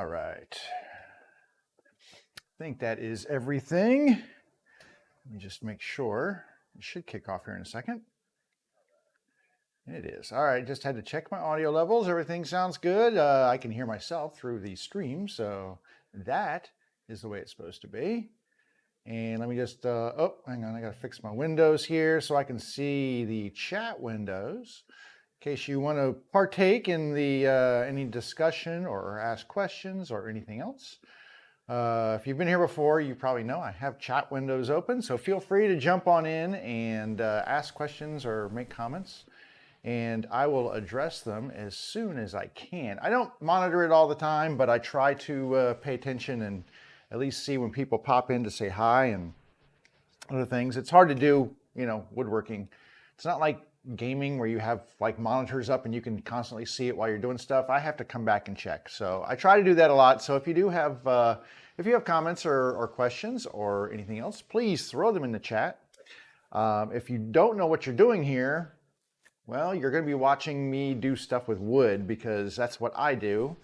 All right. I think that is everything. Let me just make sure. It should kick off here in a second. It is. All right, just had to check my audio levels. Everything sounds good. I can hear myself through the stream, so that is the way it's supposed to be. And let me just, oh, hang on, I gotta fix my windows here so I can see the chat windows. In case you want to partake in the any discussion or ask questions or anything else. If you've been here before, you probably know I have chat windows open, so feel free to jump on in and ask questions or make comments, and I will address them as soon as I can. I don't monitor it all the time, but I try to pay attention and at least see when people pop in to say hi and other things. It's hard to do, you know, woodworking. It's not like gaming where you have like monitors up and you can constantly see it while you're doing stuff. I have to come back and check. So I try to do that a lot. So if you have comments or questions or anything else, please throw them in the chat. If you don't know what you're doing here, well, you're going to be watching me do stuff with wood, because that's what I do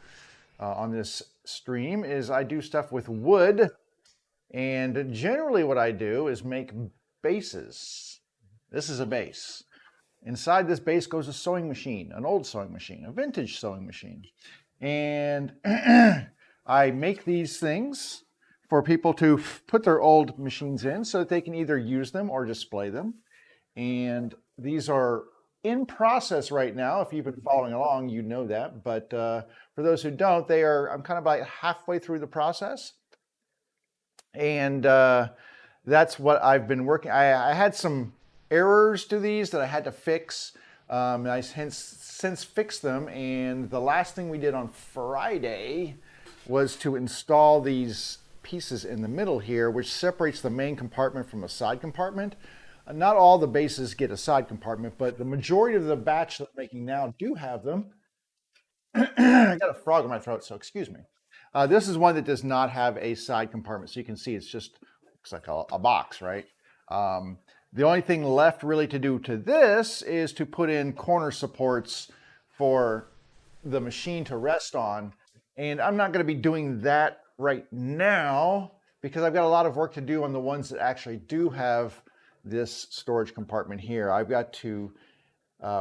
on this stream. Is I do stuff with wood, and generally what I do is make bases. This is a base. Inside this base goes a sewing machine, an old sewing machine, a vintage sewing machine. And I make these things for people to put their old machines in so that they can either use them or display them. And these are in process right now. If you've been following along, you know that. But for those who don't, I'm kind of like halfway through the process. And that's what I've been working. I had some errors to these that I had to fix. I since fixed them, and the last thing we did on Friday was to install these pieces in the middle here, which separates the main compartment from a side compartment. Not all the bases get a side compartment, but the majority of the batch that I'm making now do have them. I got a frog in my throat, so excuse me. This is one that does not have a side compartment, so you can see it's just looks like a box, right? The only thing left really to do to this is to put in corner supports for the machine to rest on. And I'm not going to be doing that right now because I've got a lot of work to do on the ones that actually do have this storage compartment here. I've got to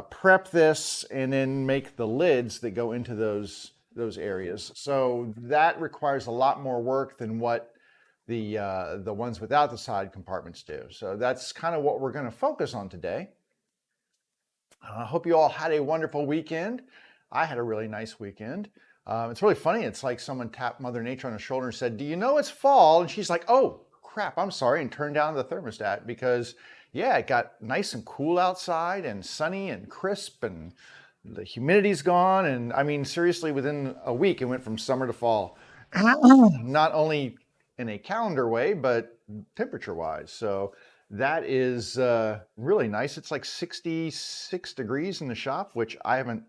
prep this and then make the lids that go into those areas. So that requires a lot more work than what the ones without the side compartments do. So that's kind of what we're going to focus on today. I hope you all had a wonderful weekend. I had a really nice weekend. It's really funny. It's like someone tapped Mother Nature on the shoulder and said, "Do you know it's fall?" And she's like, "Oh crap, I'm sorry," and turned down the thermostat because yeah, it got nice and cool outside and sunny and crisp, and the humidity's gone. And I mean, seriously, within a week, it went from summer to fall. Not only in a calendar way, but temperature wise. So that is really nice. It's like 66 degrees in the shop, which I haven't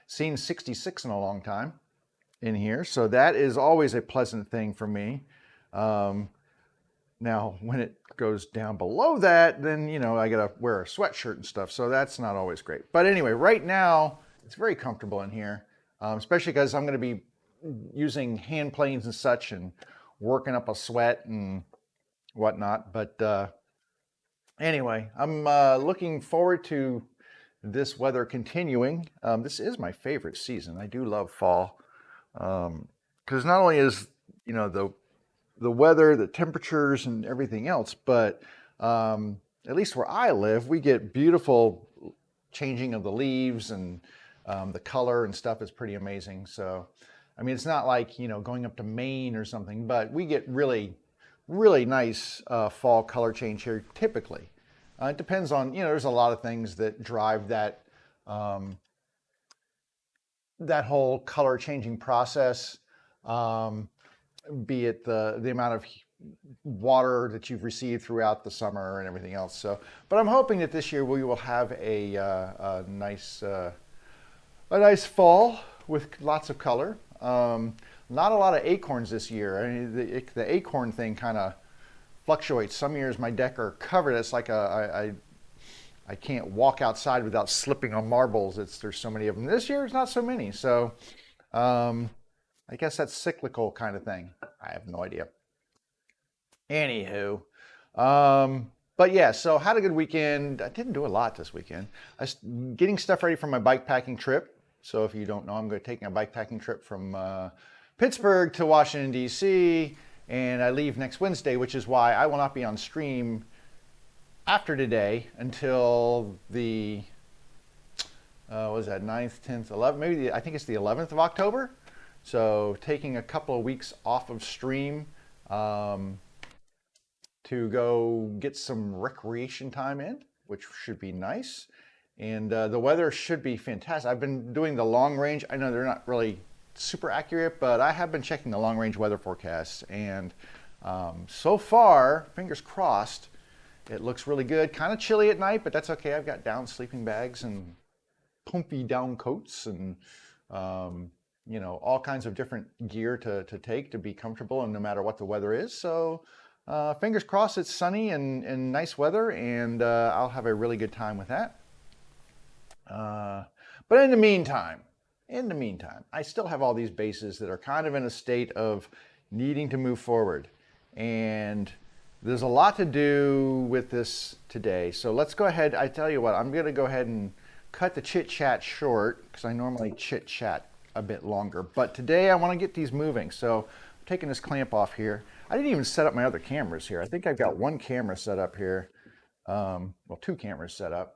seen 66 in a long time in here. So that is always a pleasant thing for me. Now, when it goes down below that, then, you know, I gotta wear a sweatshirt and stuff. So that's not always great. But anyway, right now, it's very comfortable in here, especially because I'm gonna be using hand planes and such and working up a sweat and whatnot. But anyway, I'm looking forward to this weather continuing. This is my favorite season. I do love fall because not only is, you know, the weather, the temperatures and everything else, but at least where I live, we get beautiful changing of the leaves, and the color and stuff is pretty amazing. So I mean, it's not like, you know, going up to Maine or something, but we get really, really nice fall color change here typically. It depends on, you know, there's a lot of things that drive that that whole color changing process, be it the amount of water that you've received throughout the summer and everything else. So, but I'm hoping that this year we will have a nice fall with lots of color. Not a lot of acorns this year. I mean, the acorn thing kind of fluctuates. Some years my deck are covered. It's like I can't walk outside without slipping on marbles. There's so many of them. This year, it's not so many. So I guess that's cyclical kind of thing. I have no idea. Anywho, but yeah, so had a good weekend. I didn't do a lot this weekend. I was getting stuff ready for my bike packing trip. So if you don't know, I'm going to take a bike packing trip from Pittsburgh to Washington, D.C., and I leave next Wednesday, which is why I will not be on stream after today until the, what was that, 9th, 10th, 11th, maybe I think it's the 11th of October. So taking a couple of weeks off of stream to go get some recreation time in, which should be nice. And the weather should be fantastic. I've been doing the long range. I know they're not really super accurate, but I have been checking the long range weather forecasts. And so far, fingers crossed, it looks really good. Kind of chilly at night, but that's okay. I've got down sleeping bags and pumpy down coats and you know, all kinds of different gear to take to be comfortable and no matter what the weather is. So fingers crossed it's sunny and nice weather, and I'll have a really good time with that. But in the meantime, I still have all these bases that are kind of in a state of needing to move forward. And there's a lot to do with this today. So let's go ahead. I tell you what, I'm going to go ahead and cut the chit chat short because I normally chit chat a bit longer. But today I want to get these moving. So I'm taking this clamp off here. I didn't even set up my other cameras here. I think I've got one camera set up here. Well, two cameras set up.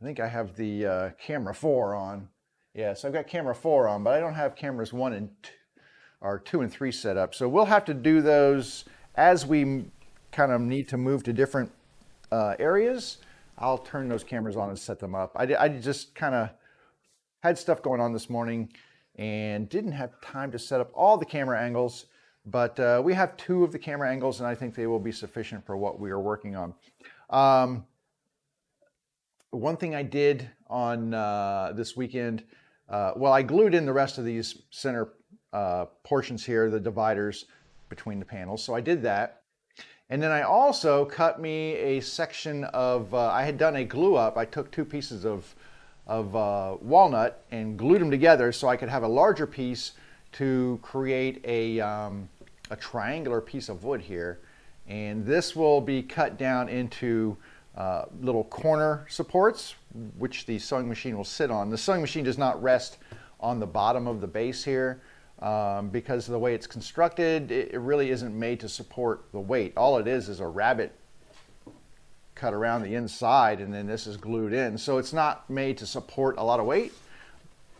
I think I have the camera 4 on. Yeah, so I've got camera 4 on, but I don't have cameras 1 and 2, or 2 and 3 set up. So we'll have to do those as we kind of need to move to different areas. I'll turn those cameras on and set them up. I just kind of had stuff going on this morning and didn't have time to set up all the camera angles, but we have 2 of the camera angles and I think they will be sufficient for what we are working on. One thing I did on this weekend, well, I glued in the rest of these center portions here, the dividers between the panels. So I did that. And then I also cut me a section of, I had done a glue up. I took 2 pieces of walnut and glued them together so I could have a larger piece to create a triangular piece of wood here. And this will be cut down into little corner supports, which the sewing machine will sit on. The sewing machine does not rest on the bottom of the base here because of the way it's constructed. It really isn't made to support the weight. All it is a rabbet cut around the inside, and then this is glued in. So it's not made to support a lot of weight.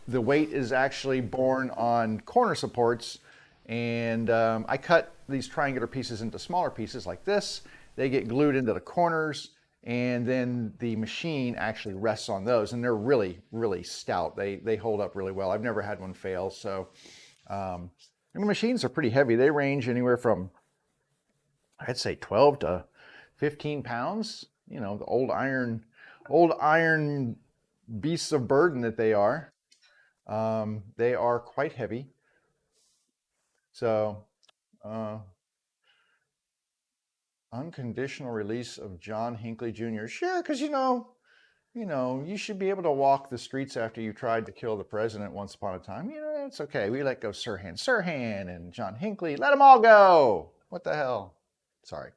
The weight is actually borne on corner supports, and I cut these triangular pieces into smaller pieces like this. They get glued into the corners, and then the machine actually rests on those, and they're really, really stout. They hold up really well. I've never had one fail. So and the machines are pretty heavy. They range anywhere from, I'd say, 12 to 15 pounds. You know, the old iron beasts of burden that they are. They are quite heavy. So unconditional release of John Hinckley Jr. Sure, because you know, you should be able to walk the streets after you tried to kill the president once upon a time. You know, it's okay. We let go Sirhan and John Hinckley. Let them all go. What the hell? Sorry.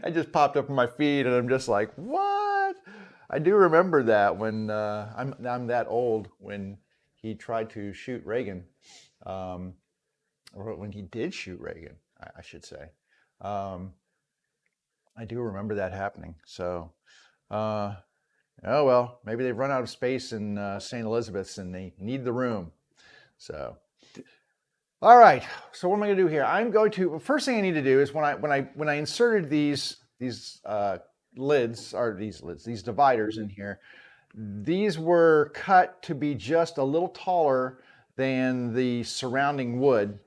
I just popped up on my feed and I'm just like, what? I do remember that when I'm that old when he tried to shoot Reagan, or when he did shoot Reagan, I should say. I do remember that happening. So, oh well, maybe they've run out of space in St. Elizabeth's and they need the room. So, all right. So what am I going to do here? I'm going to, first thing I need to do is when I inserted these lids, or these dividers in here, these were cut to be just a little taller than the surrounding wood,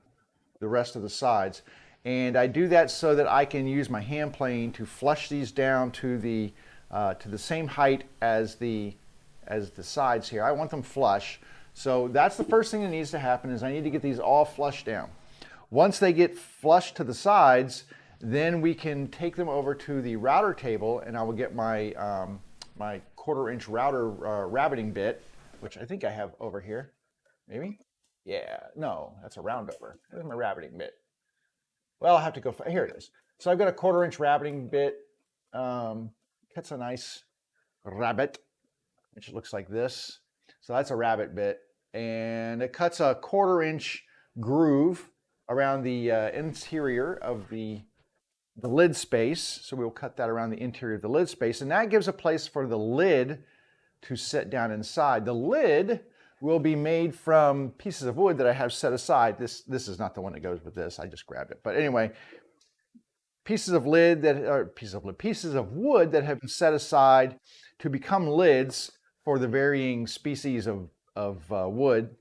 the rest of the sides. And I do that so that I can use my hand plane to flush these down to the same height as the sides here. I want them flush. So that's the first thing that needs to happen, is I need to get these all flushed down. Once they get flushed to the sides, then we can take them over to the router table, and I will get my my 1/4 inch router rabbeting bit, which I think I have over here, maybe. Yeah, no, that's a roundover. Where's my rabbiting bit? Well, I'll have to go, here it is. So I've got a 1/4 inch rabbiting bit. Cuts a nice rabbit, which looks like this. So that's a rabbit bit. And it cuts a 1/4 inch groove around the interior of the lid space. So we'll cut that around the interior of the lid space. And that gives a place for the lid to sit down inside. The lid will be made from pieces of wood that I have set aside. This is not the one that goes with this. I just grabbed it. But anyway, pieces of wood that have been set aside to become lids for the varying species of wood.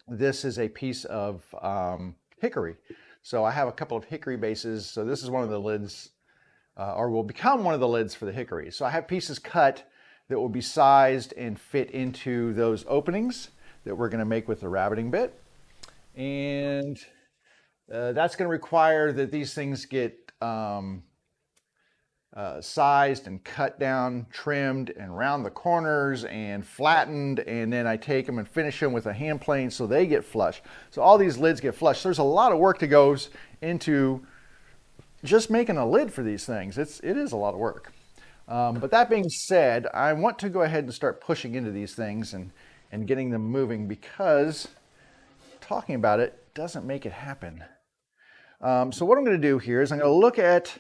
This is a piece of hickory. So I have a couple of hickory bases. So this is one of the lids, or will become one of the lids for the hickory. So I have pieces cut that will be sized and fit into those openings that we're going to make with the rabbiting bit. And that's going to require that these things get sized and cut down, trimmed, and round the corners and flattened, and then I take them and finish them with a hand plane so they get flush. So all these lids get flush. There's a lot of work that goes into just making a lid for these things. It is a lot of work. But that being said, I want to go ahead and start pushing into these things and getting them moving, because talking about it doesn't make it happen. So what I'm going to do here is I'm going to look at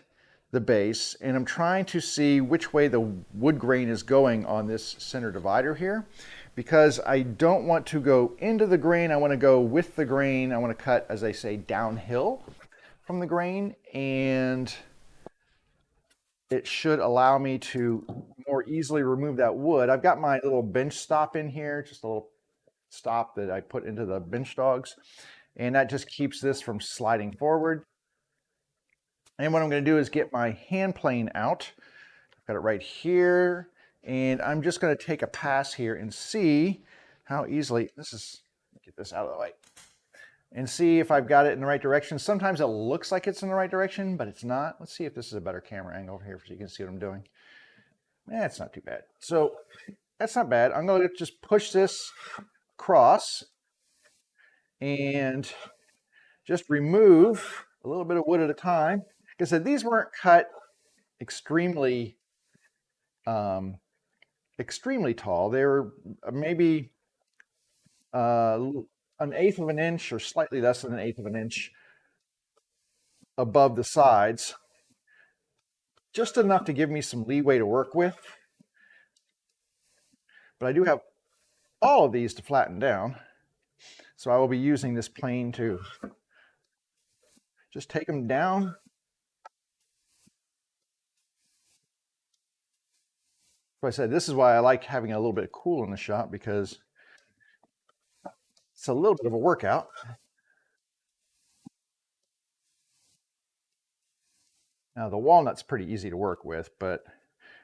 the base, and I'm trying to see which way the wood grain is going on this center divider here, because I don't want to go into the grain. I want to go with the grain. I want to cut, as I say, downhill from the grain, and it should allow me to more easily remove that wood. I've got my little bench stop in here, just a little stop that I put into the bench dogs, and that just keeps this from sliding forward. And what I'm going to do is get my hand plane out. I've got it right here, and I'm just going to take a pass here and see how easily get this out of the way, and see if I've got it in the right direction. Sometimes it looks like it's in the right direction, but it's not. Let's see if this is a better camera angle over here so you can see what I'm doing. It's not too bad. So that's not bad. I'm going to just push this across and just remove a little bit of wood at a time. Like I said, these weren't cut extremely tall. They were maybe an 1/8 of an inch or slightly less than an 1/8 of an inch above the sides, just enough to give me some leeway to work with. But I do have all of these to flatten down, so I will be using this plane to just take them down. Like I said, this is why I like having a little bit of cool in the shop, because it's a little bit of a workout. Now the walnut's pretty easy to work with, but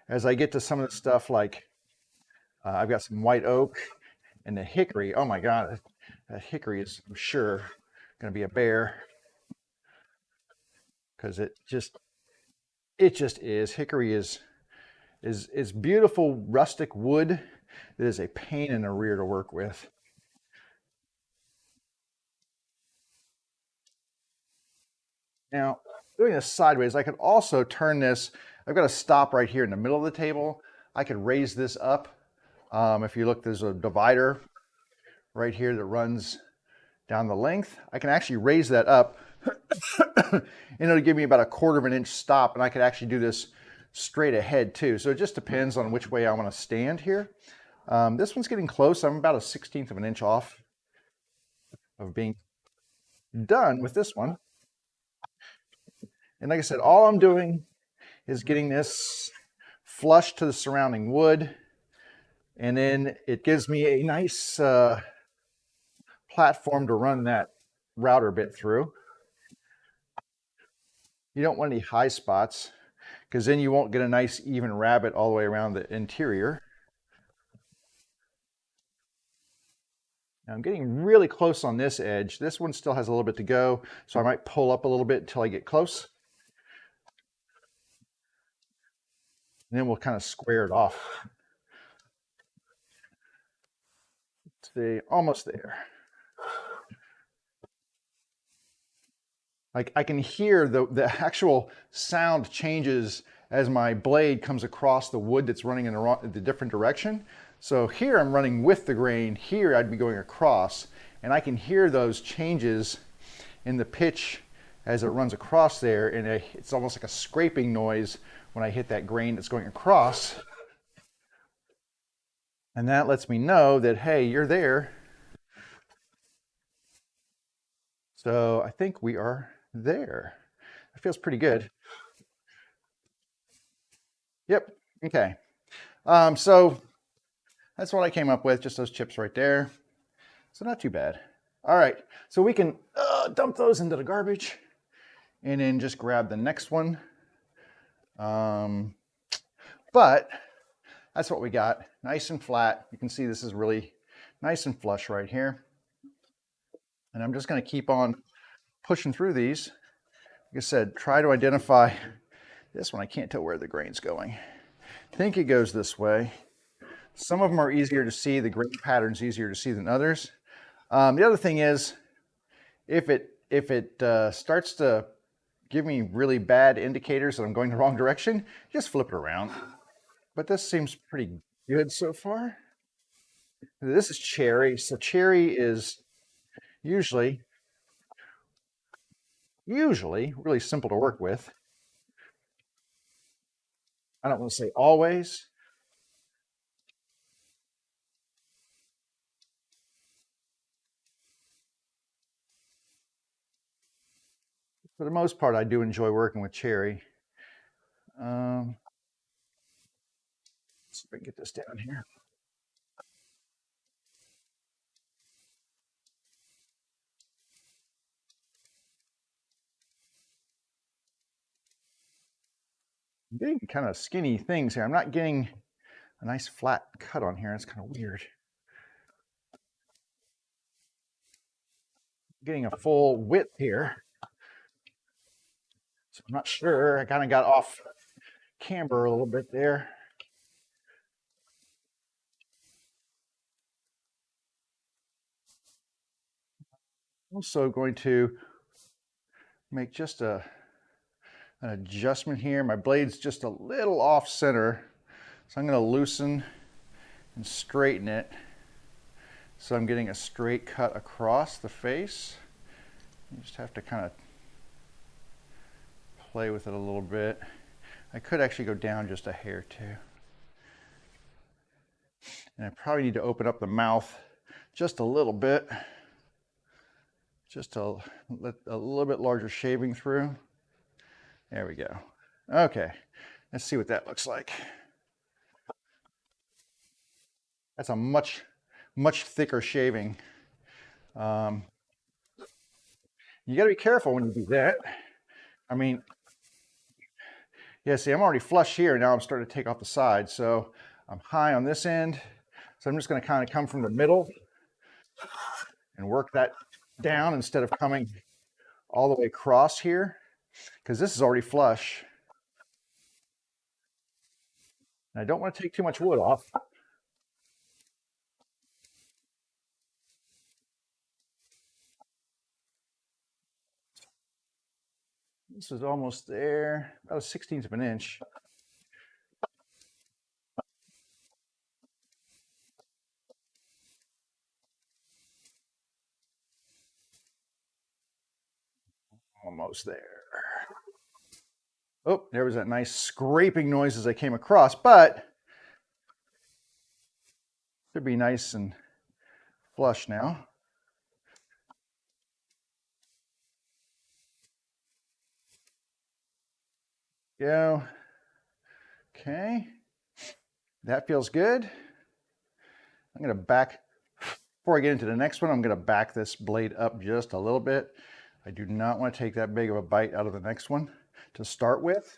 as I get to some of the stuff like I've got some white oak and the hickory, oh my God, that hickory is, I'm sure, going to be a bear, because it just is. Hickory is beautiful rustic wood that is a pain in the rear to work with. Now, doing this sideways, I could also turn this. I've got a stop right here in the middle of the table. I could raise this up. If you look, there's a divider right here that runs down the length. I can actually raise that up and it'll give me about a 1/4 of an inch stop, and I could actually do this straight ahead too. So it just depends on which way I want to stand here. This one's getting close. I'm about a 1/16 of an inch off of being done with this one. And like I said, all I'm doing is getting this flush to the surrounding wood, and then it gives me a nice platform to run that router bit through. You don't want any high spots, because then you won't get a nice even rabbit all the way around the interior. Now I'm getting really close on this edge. This one still has a little bit to go, so I might pull up a little bit until I get close. And then we'll kind of square it off. Let's see, almost there. like I can hear the actual sound changes as my blade comes across the wood that's running in the different direction. So here I'm running with the grain, here I'd be going across, and I can hear those changes in the pitch as it runs across there, and it's almost like a scraping noise when I hit that grain that's going across. And that lets me know that, hey, you're there. So I think we are there. It feels pretty good. Yep, okay. So that's what I came up with, just those chips right there. So not too bad. All right, so we can dump those into the garbage and then just grab the next one. But that's what we got, nice and flat. You can see this is really nice and flush right here. And I'm just gonna keep on pushing through these. Like I said, try to identify this one. I can't tell where the grain's going. I think it goes this way. Some of them are easier to see. The grain pattern's easier to see than others. The other thing is, if it starts to give me really bad indicators that I'm going the wrong direction, just flip it around. But this seems pretty good so far. This is cherry. So cherry is usually really simple to work with. I don't want to say always. For the most part, I do enjoy working with cherry. Let's see if I can get this down here. I'm getting kind of skinny things here. I'm not getting a nice flat cut on here. It's kind of weird. I'm getting a full width here. So I'm not sure. I kind of got off camber a little bit there. Also going to make just an adjustment here. My blade's just a little off center. So I'm going to loosen and straighten it. So I'm getting a straight cut across the face. You just have to kind of play with it a little bit. I could actually go down just a hair too. And I probably need to open up the mouth just a little bit, just to let a little bit larger shaving through. There we go. Okay, let's see what that looks like. That's a much thicker shaving. You got to be careful when you do that. I mean, yeah, see, I'm already flush here. Now I'm starting to take off the side. So I'm high on this end. So I'm just going to kind of come from the middle and work that down instead of coming all the way across here, because this is already flush. And I don't want to take too much wood off. This is almost there, about 1/16 of an inch. Almost there. Oh, there was that nice scraping noise as I came across, but it should be nice and flush now. Go. Okay. That feels good. I'm going to back, before I get into the next one, I'm going to back this blade up just a little bit. I do not want to take that big of a bite out of the next one to start with.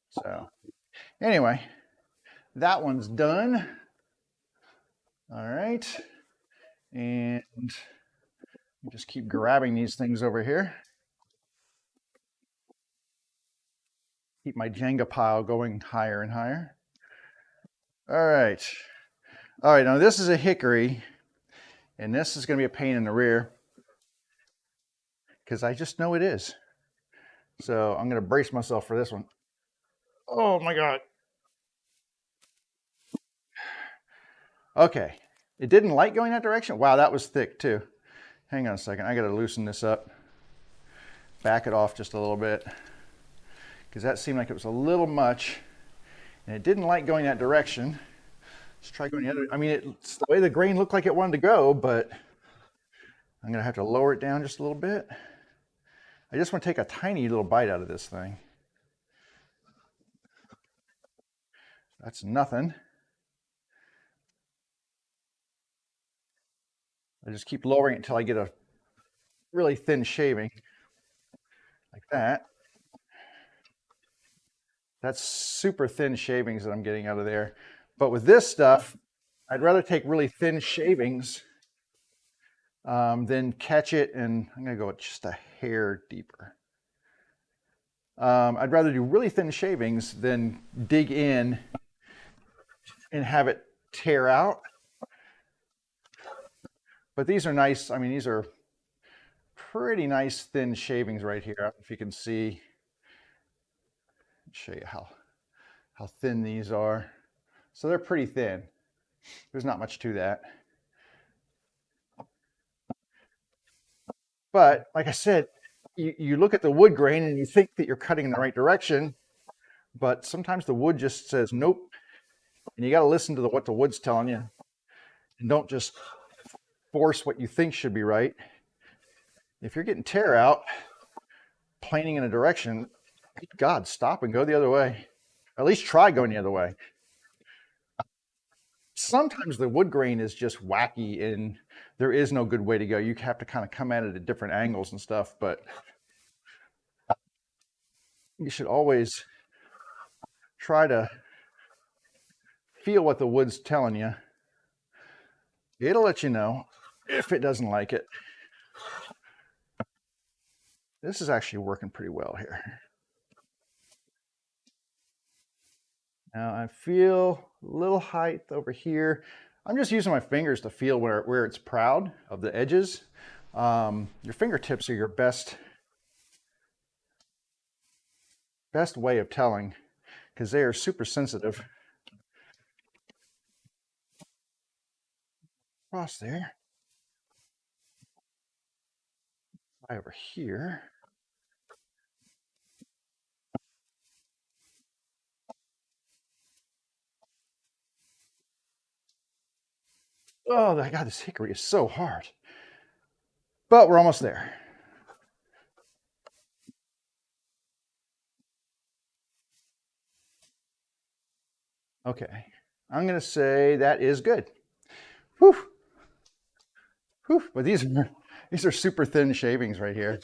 So anyway, that one's done. All right. And just keep grabbing these things over here. Keep my Jenga pile going higher and higher. All right. All right, now this is a hickory, and this is going to be a pain in the rear, because I just know it is. So I'm going to brace myself for this one. Oh my God. Okay. It didn't like going that direction. Wow, that was thick too. Hang on a second. I got to loosen this up. Back it off just a little bit, because that seemed like it was a little much, and it didn't like going that direction. Let's try going the other. I mean, it's the way the grain looked like it wanted to go, but I'm gonna have to lower it down just a little bit. I just want to take a tiny little bite out of this thing. That's nothing. I just keep lowering it until I get a really thin shaving, like that. That's super thin shavings that I'm getting out of there. But with this stuff, I'd rather take really thin shavings than catch it, and I'm gonna go just a hair deeper. I'd rather do really thin shavings than dig in and have it tear out. But these are nice. I mean, these are pretty nice thin shavings right here. I don't know if you can see. I'll show you how thin these are. So they're pretty thin. There's not much to that. But like I said, you look at the wood grain and you think that you're cutting in the right direction, but sometimes the wood just says nope, and you got to listen to what the wood's telling you, and don't just force what you think should be right. If you're getting tear out, planing in a direction, God, stop and go the other way. At least try going the other way. Sometimes the wood grain is just wacky and there is no good way to go. You have to kind of come at it at different angles and stuff, but you should always try to feel what the wood's telling you. It'll let you know if it doesn't like it. This is actually working pretty well here. Now I feel a little height over here. I'm just using my fingers to feel where it's proud of the edges. Your fingertips are your best way of telling, because they are super sensitive. Across there. Right over here. Oh my God, this hickory is so hard. But we're almost there. Okay, I'm gonna say that is good. Whew. Whew. But these are super thin shavings right here.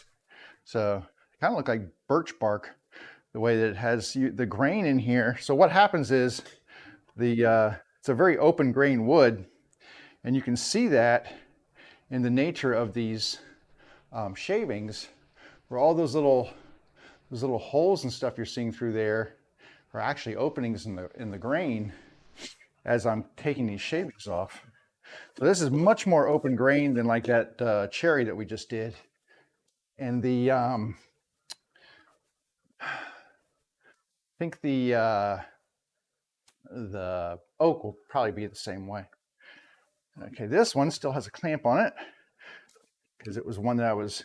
So kind of look like birch bark, the way that it has the grain in here. So what happens is it's a very open grain wood, and you can see that in the nature of these shavings, where all those little holes and stuff you're seeing through there are actually openings in the grain as I'm taking these shavings off. So this is much more open grain than like that cherry that we just did. And I think the oak will probably be the same way. Okay, this one still has a clamp on it because it was one that I was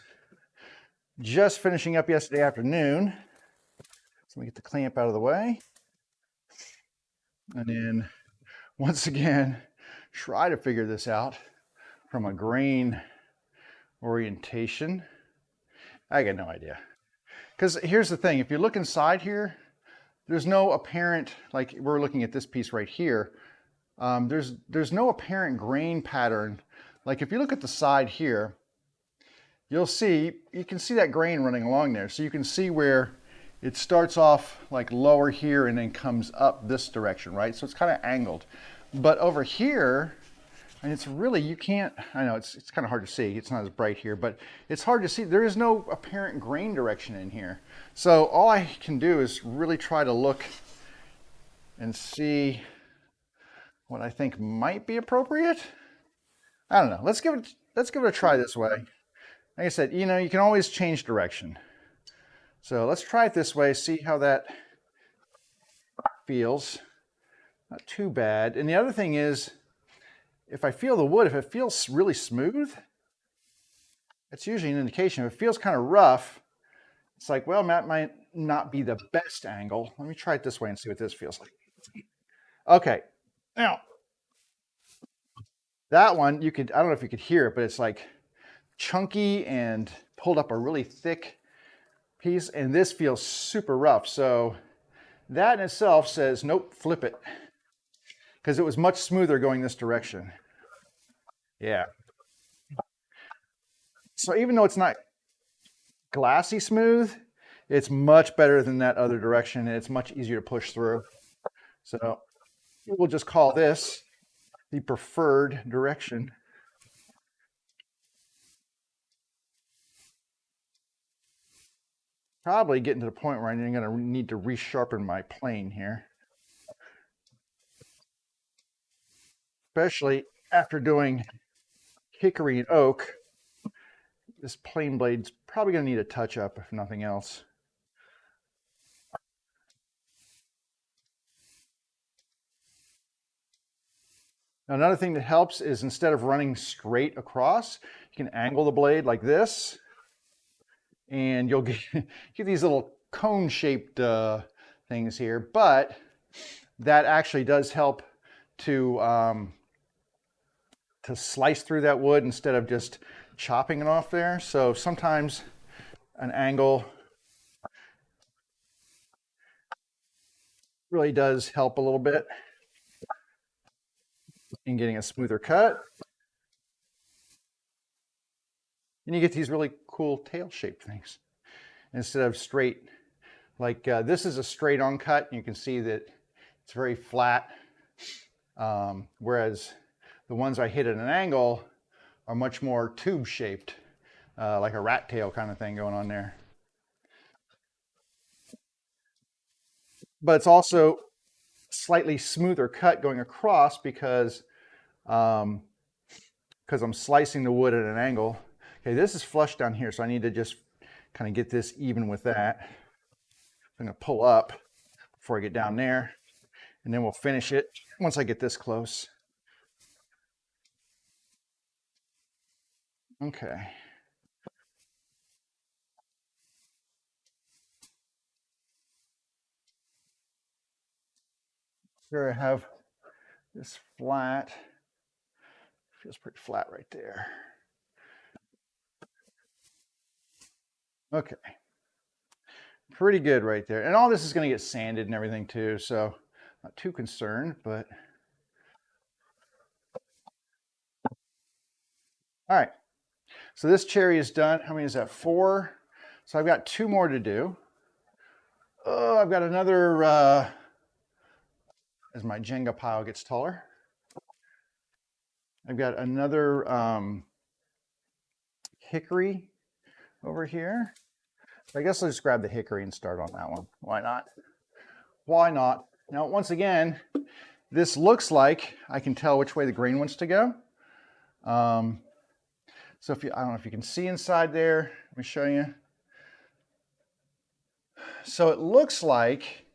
just finishing up yesterday afternoon. So let me get the clamp out of the way. And then once again, try to figure this out from a grain orientation. I got no idea. Because here's the thing, if you look inside here, there's no apparent, like we're looking at this piece right here, there's no apparent grain pattern. Like if you look at the side here, you can see that grain running along there. So you can see where it starts off like lower here and then comes up this direction, right? So it's kind of angled. But over here, and it's really, you can't, I know it's kind of hard to see. It's not as bright here, but it's hard to see. There is no apparent grain direction in here. So all I can do is really try to look and see what I think might be appropriate. I don't know. Let's give it a try this way. Like I said, you can always change direction. So let's try it this way, see how that feels. Not too bad. And the other thing is, if I feel the wood, if it feels really smooth, it's usually an indication. If it feels kind of rough, it's like, well, that might not be the best angle. Let me try it this way and see what this feels like. Okay, now that one, you could, I don't know if you could hear it, but it's like chunky and pulled up a really thick piece, and this feels super rough. So that in itself says, nope, flip it. Because it was much smoother going this direction. Yeah. So even though it's not glassy smooth, it's much better than that other direction, and it's much easier to push through. So we'll just call this the preferred direction. Probably getting to the point where I'm going to need to resharpen my plane here. Especially after doing hickory and oak, this plane blade's probably going to need a touch up, if nothing else. Now, another thing that helps is instead of running straight across, you can angle the blade like this, and you'll get these little cone-shaped things here. But that actually does help to slice through that wood instead of just chopping it off there. So sometimes an angle really does help a little bit in getting a smoother cut. And you get these really cool tail-shaped things instead of straight. Like this is a straight-on cut. You can see that it's very flat, whereas the ones I hit at an angle are much more tube-shaped, like a rat tail kind of thing going on there. But it's also slightly smoother cut going across because I'm slicing the wood at an angle. Okay, this is flush down here, so I need to just kind of get this even with that. I'm going to pull up before I get down there, and then we'll finish it once I get this close. Okay. Here I have this flat. Feels pretty flat right there. Okay. Pretty good right there. And all this is going to get sanded and everything too, so not too concerned, but all right. So this cherry is done. How many is that? 4. So I've got 2 more to do. Oh, I've got another, as my Jenga pile gets taller, I've got another hickory over here. I guess let's grab the hickory and start on that one. Why not? Why not? Now, once again, this looks like I can tell which way the grain wants to go. So if you, I don't know if you can see inside there. Let me show you. So it looks like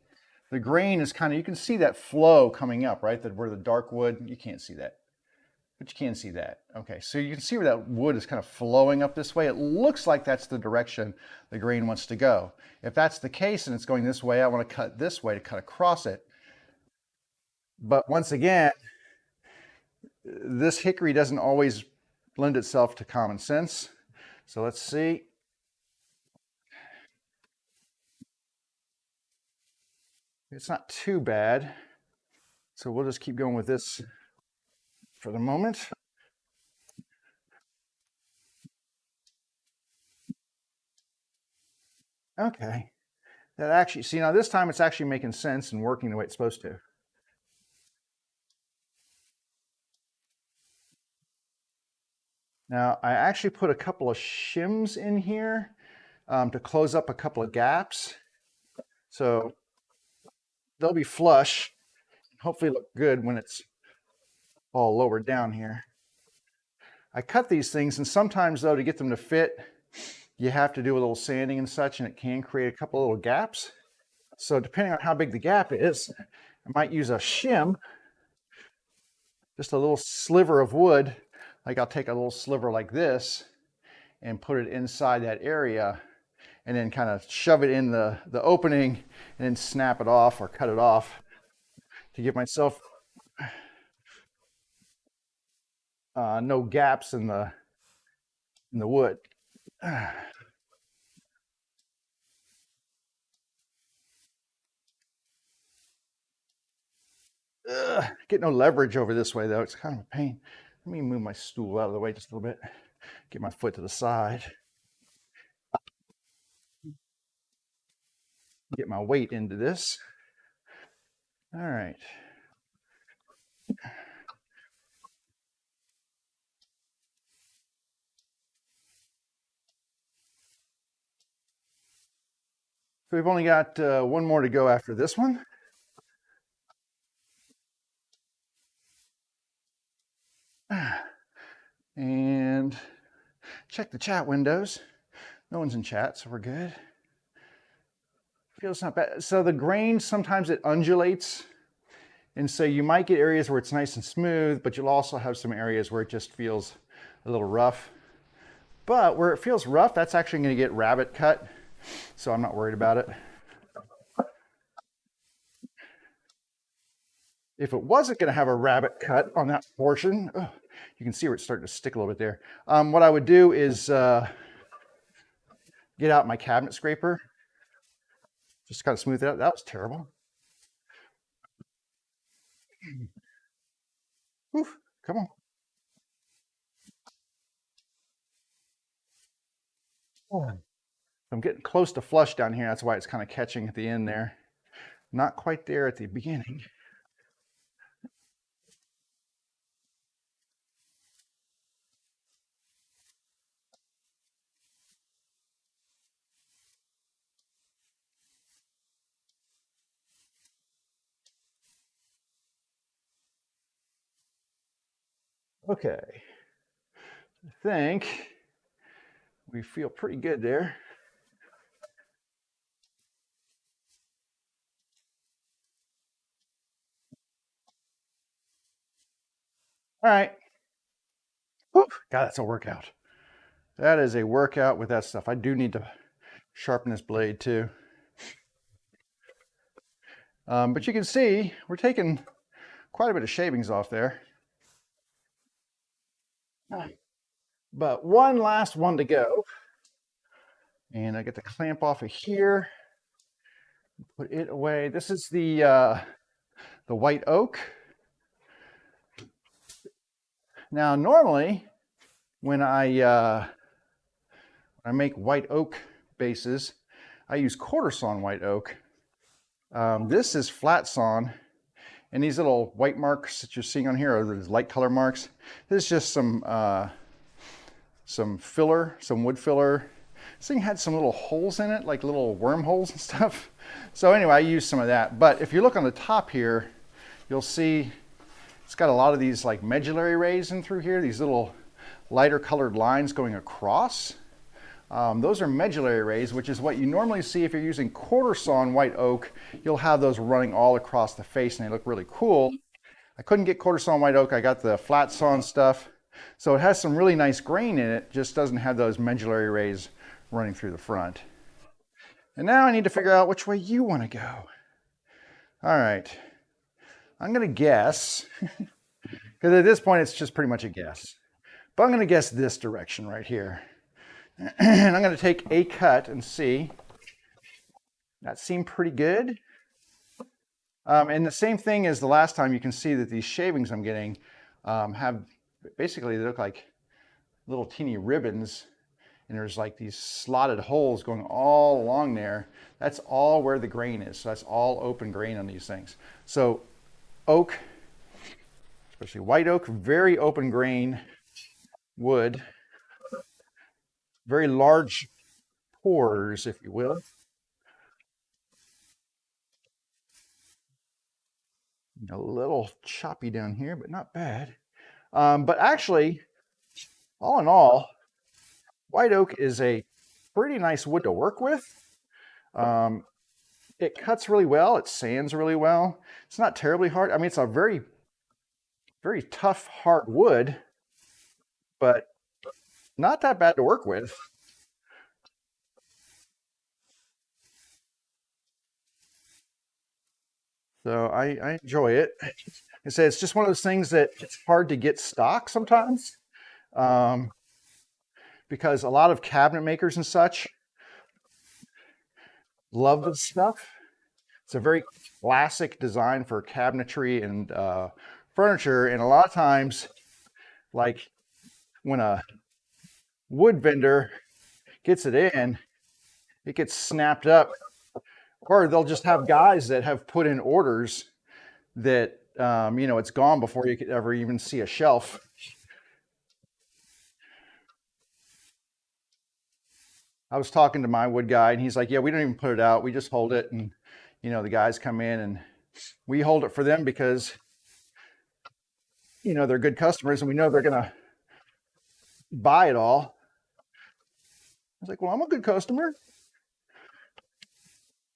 the grain is kind of, you can see that flow coming up, right? That where the dark wood, you can't see that, but you can see that. Okay, so you can see where that wood is kind of flowing up this way. It looks like that's the direction the grain wants to go. If that's the case and it's going this way, I want to cut this way to cut across it. But once again, this hickory doesn't always lend itself to common sense. So let's see. It's not too bad. So we'll just keep going with this for the moment. Okay. That actually, see now this time it's actually making sense and working the way it's supposed to. Now I actually put a couple of shims in here to close up a couple of gaps. So they'll be flush, hopefully look good when it's all lowered down here. I cut these things, and sometimes though, to get them to fit, you have to do a little sanding and such, and it can create a couple little gaps. So depending on how big the gap is, I might use a shim, just a little sliver of wood. Like I'll take a little sliver like this and put it inside that area, and then kind of shove it in the opening and then snap it off or cut it off to give myself no gaps in the wood. Get no leverage over this way though. It's kind of a pain. Let me move my stool out of the way just a little bit. Get my foot to the side. Get my weight into this. All right. So we've only got one more to go after this one. And check the chat windows. No one's in chat, so we're good. Feels not bad. So the grain, sometimes it undulates. And so you might get areas where it's nice and smooth, but you'll also have some areas where it just feels a little rough. But where it feels rough, that's actually going to get rabbit cut. So I'm not worried about it. If it wasn't going to have a rabbit cut on that portion, you can see where it's starting to stick a little bit there. What I would do is get out my cabinet scraper. Just kind of smooth it out. That was terrible. Oof, come on. I'm getting close to flush down here. That's why it's kind of catching at the end there. Not quite there at the beginning. Okay. I think we feel pretty good there. All right. Whew. God, that's a workout. That is a workout with that stuff. I do need to sharpen this blade too. But you can see we're taking quite a bit of shavings off there. But one last one to go. And I get the clamp off of here. Put it away. This is the white oak. Now, normally, when I make white oak bases, I use quarter sawn white oak. This is flat sawn, and these little white marks that you're seeing on here are these light color marks. This is just some filler, some wood filler. This thing had some little holes in it, like little wormholes and stuff. So anyway, I used some of that. But if you look on the top here, you'll see it's got a lot of these like medullary rays in through here, these little lighter colored lines going across. Those are medullary rays, which is what you normally see if you're using quarter sawn white oak. You'll have those running all across the face and they look really cool. I couldn't get quarter sawn white oak. I got the flat sawn stuff. So it has some really nice grain in it, just doesn't have those medullary rays running through the front. And now I need to figure out which way you want to go. All right. I'm going to guess, because at this point it's just pretty much a guess. But I'm going to guess this direction right here. And I'm going to take a cut and see. That seemed pretty good. And the same thing as the last time, you can see that these shavings I'm getting have basically, they look like little teeny ribbons. And there's like these slotted holes going all along there. That's all where the grain is. So that's all open grain on these things. So oak, especially white oak, very open grain wood. Very large pores, if you will. A little choppy down here, but not bad. But actually, all in all, white oak is a pretty nice wood to work with. It cuts really well. It sands really well. It's not terribly hard. I mean, it's a very, very tough, hard wood, but not that bad to work with. So I enjoy it. I say it's just one of those things that it's hard to get stock sometimes, because a lot of cabinet makers and such love this stuff. It's a very classic design for cabinetry and furniture, and a lot of times, like when a wood vendor gets it in, it gets snapped up, or they'll just have guys that have put in orders that you know, it's gone before you could ever even see a shelf. I was talking to my wood guy, and he's like, yeah, we don't even put it out. We just hold it, and you know, the guys come in and we hold it for them because, you know, they're good customers and we know they're gonna buy it all. I was like, well, I'm a good customer.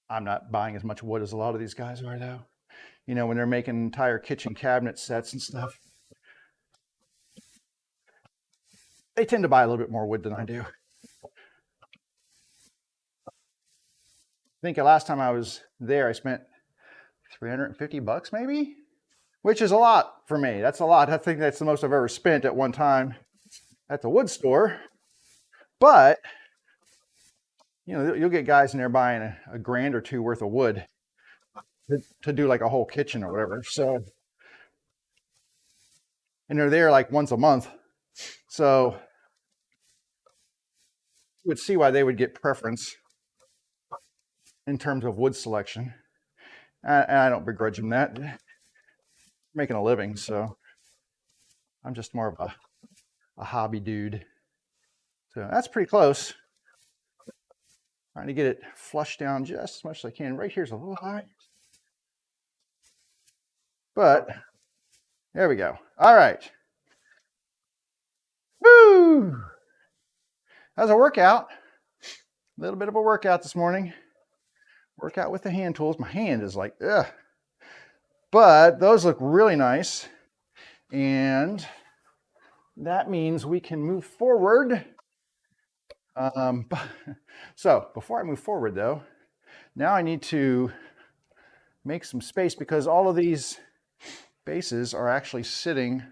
I'm not buying as much wood as a lot of these guys are, though. You know, when they're making entire kitchen cabinet sets and stuff, they tend to buy a little bit more wood than I do. I think the last time I was there, I spent $350 maybe, which is a lot for me. That's a lot. I think that's the most I've ever spent at one time at the wood store. But, you know, you'll get guys in there buying a grand or two worth of wood to do like a whole kitchen or whatever. So, and they're there like once a month. So you would see why they would get preference in terms of wood selection. And I don't begrudge them that. I'm making a living, so I'm just more of a hobby dude. So that's pretty close. Trying to get it flushed down just as much as I can. Right here's a little high. But there we go. All right. Woo! That was a workout. A little bit of a workout this morning. Workout with the hand tools. My hand is like, ugh. But those look really nice. And that means we can move forward. So before I move forward though, now I need to make some space because all of these bases are actually sitting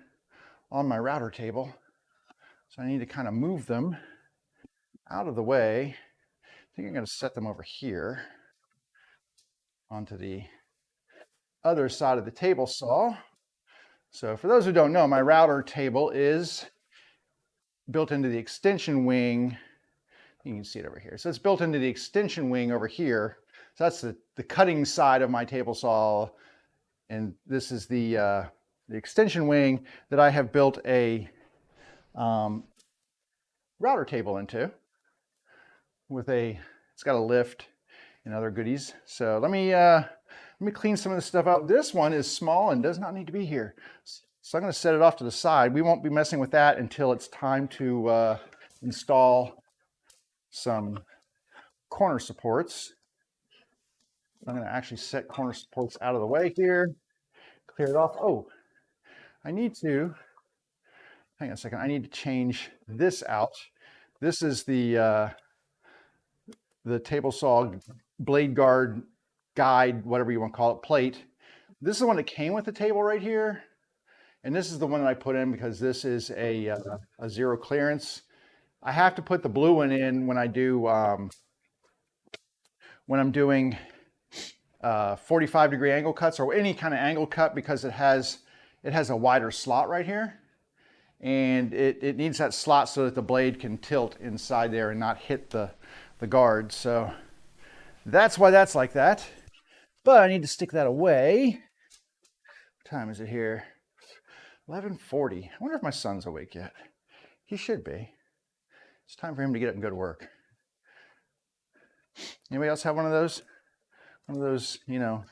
on my router table. So I need to kind of move them out of the way. I think I'm going to set them over here onto the other side of the table saw. So for those who don't know, my router table is built into the extension wing. You can see it over here. So it's built into the extension wing over here. So that's the cutting side of my table saw. And this is the extension wing that I have built a router table into with it's got a lift and other goodies. So let me clean some of this stuff out. This one is small and does not need to be here. So I'm going to set it off to the side. We won't be messing with that until it's time to install some corner supports. I'm going to actually set corner supports out of the way here, clear it off. Oh, I need to, hang on a second, I need to change this out. This is the table saw blade guard guide, whatever you want to call it, plate. This is the one that came with the table right here. And this is the one that I put in because this is a zero clearance. I have to put the blue one in when I do, when I'm doing 45-degree angle cuts or any kind of angle cut because it has a wider slot right here. And it needs that slot so that the blade can tilt inside there and not hit the guard. So that's why that's like that. But I need to stick that away. What time is it here? 11:40. I wonder if my son's awake yet. He should be. It's time for him to get up and go to work. Anybody else have one of those? One of those, you know,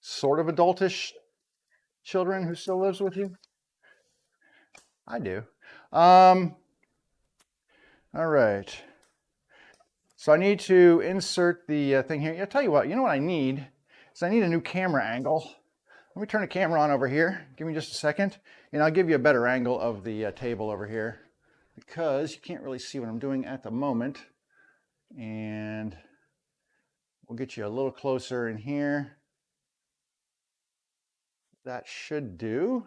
sort of adultish children who still lives with you? I do. All right. So I need to insert the thing here. I'll tell you what I need is I need a new camera angle. Let me turn the camera on over here. Give me just a second, and I'll give you a better angle of the table over here because you can't really see what I'm doing at the moment. And we'll get you a little closer in here. That should do.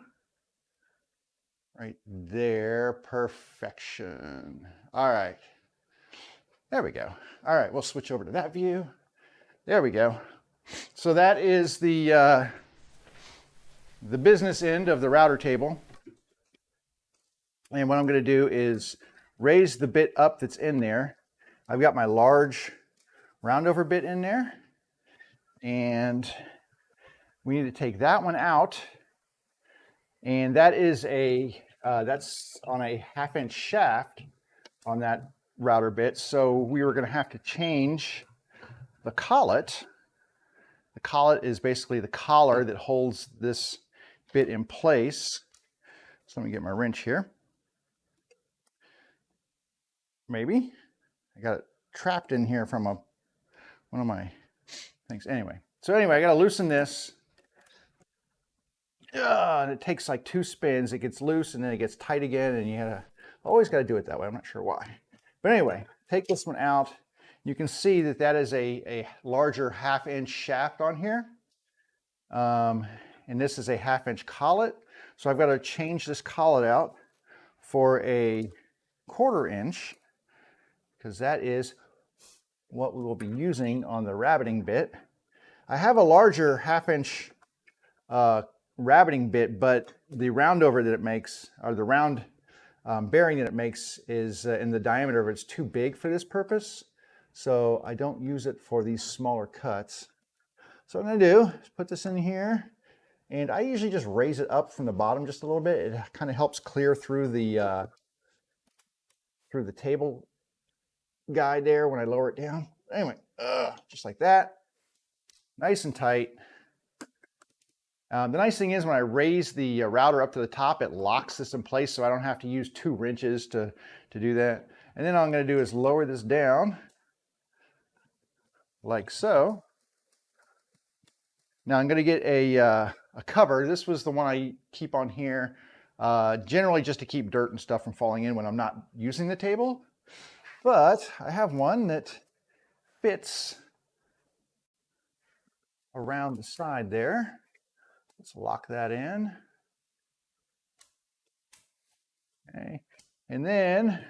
Right there, perfection. All right, there we go. All right, we'll switch over to that view. There we go. So that is the business end of the router table. And what I'm going to do is raise the bit up that's in there. I've got my large roundover bit in there, and we need to take that one out. And that is that's on a 1/2 inch shaft on that router bit. So we were going to have to change the collet. The collet is basically the collar that holds this bit in place. So let me get my wrench here. Maybe. I got it trapped in here from one of my things. Anyway, I got to loosen this. And it takes like 2 spins. It gets loose and then it gets tight again, and you always got to do it that way. I'm not sure why. But anyway, take this one out. You can see that is a larger 1/2 inch shaft on here. And this is a 1/2 inch collet. So I've got to change this collet out for a 1/4 inch, because that is what we will be using on the rabbiting bit. I have a larger 1/2 inch rabbiting bit, but the roundover that it makes, or the round bearing that it makes, is in the diameter of it's too big for this purpose. So I don't use it for these smaller cuts. So what I'm going to do is put this in here, and I usually just raise it up from the bottom just a little bit. It kind of helps clear through the table guide there when I lower it down. Anyway, just like that, nice and tight. The nice thing is when I raise the router up to the top, it locks this in place, so I don't have to use 2 wrenches to do that. And then all I'm going to do is lower this down like so. Now I'm going to get a cover. This was the one I keep on here, generally just to keep dirt and stuff from falling in when I'm not using the table. But I have one that fits around the side there. Let's lock that in. Okay. And then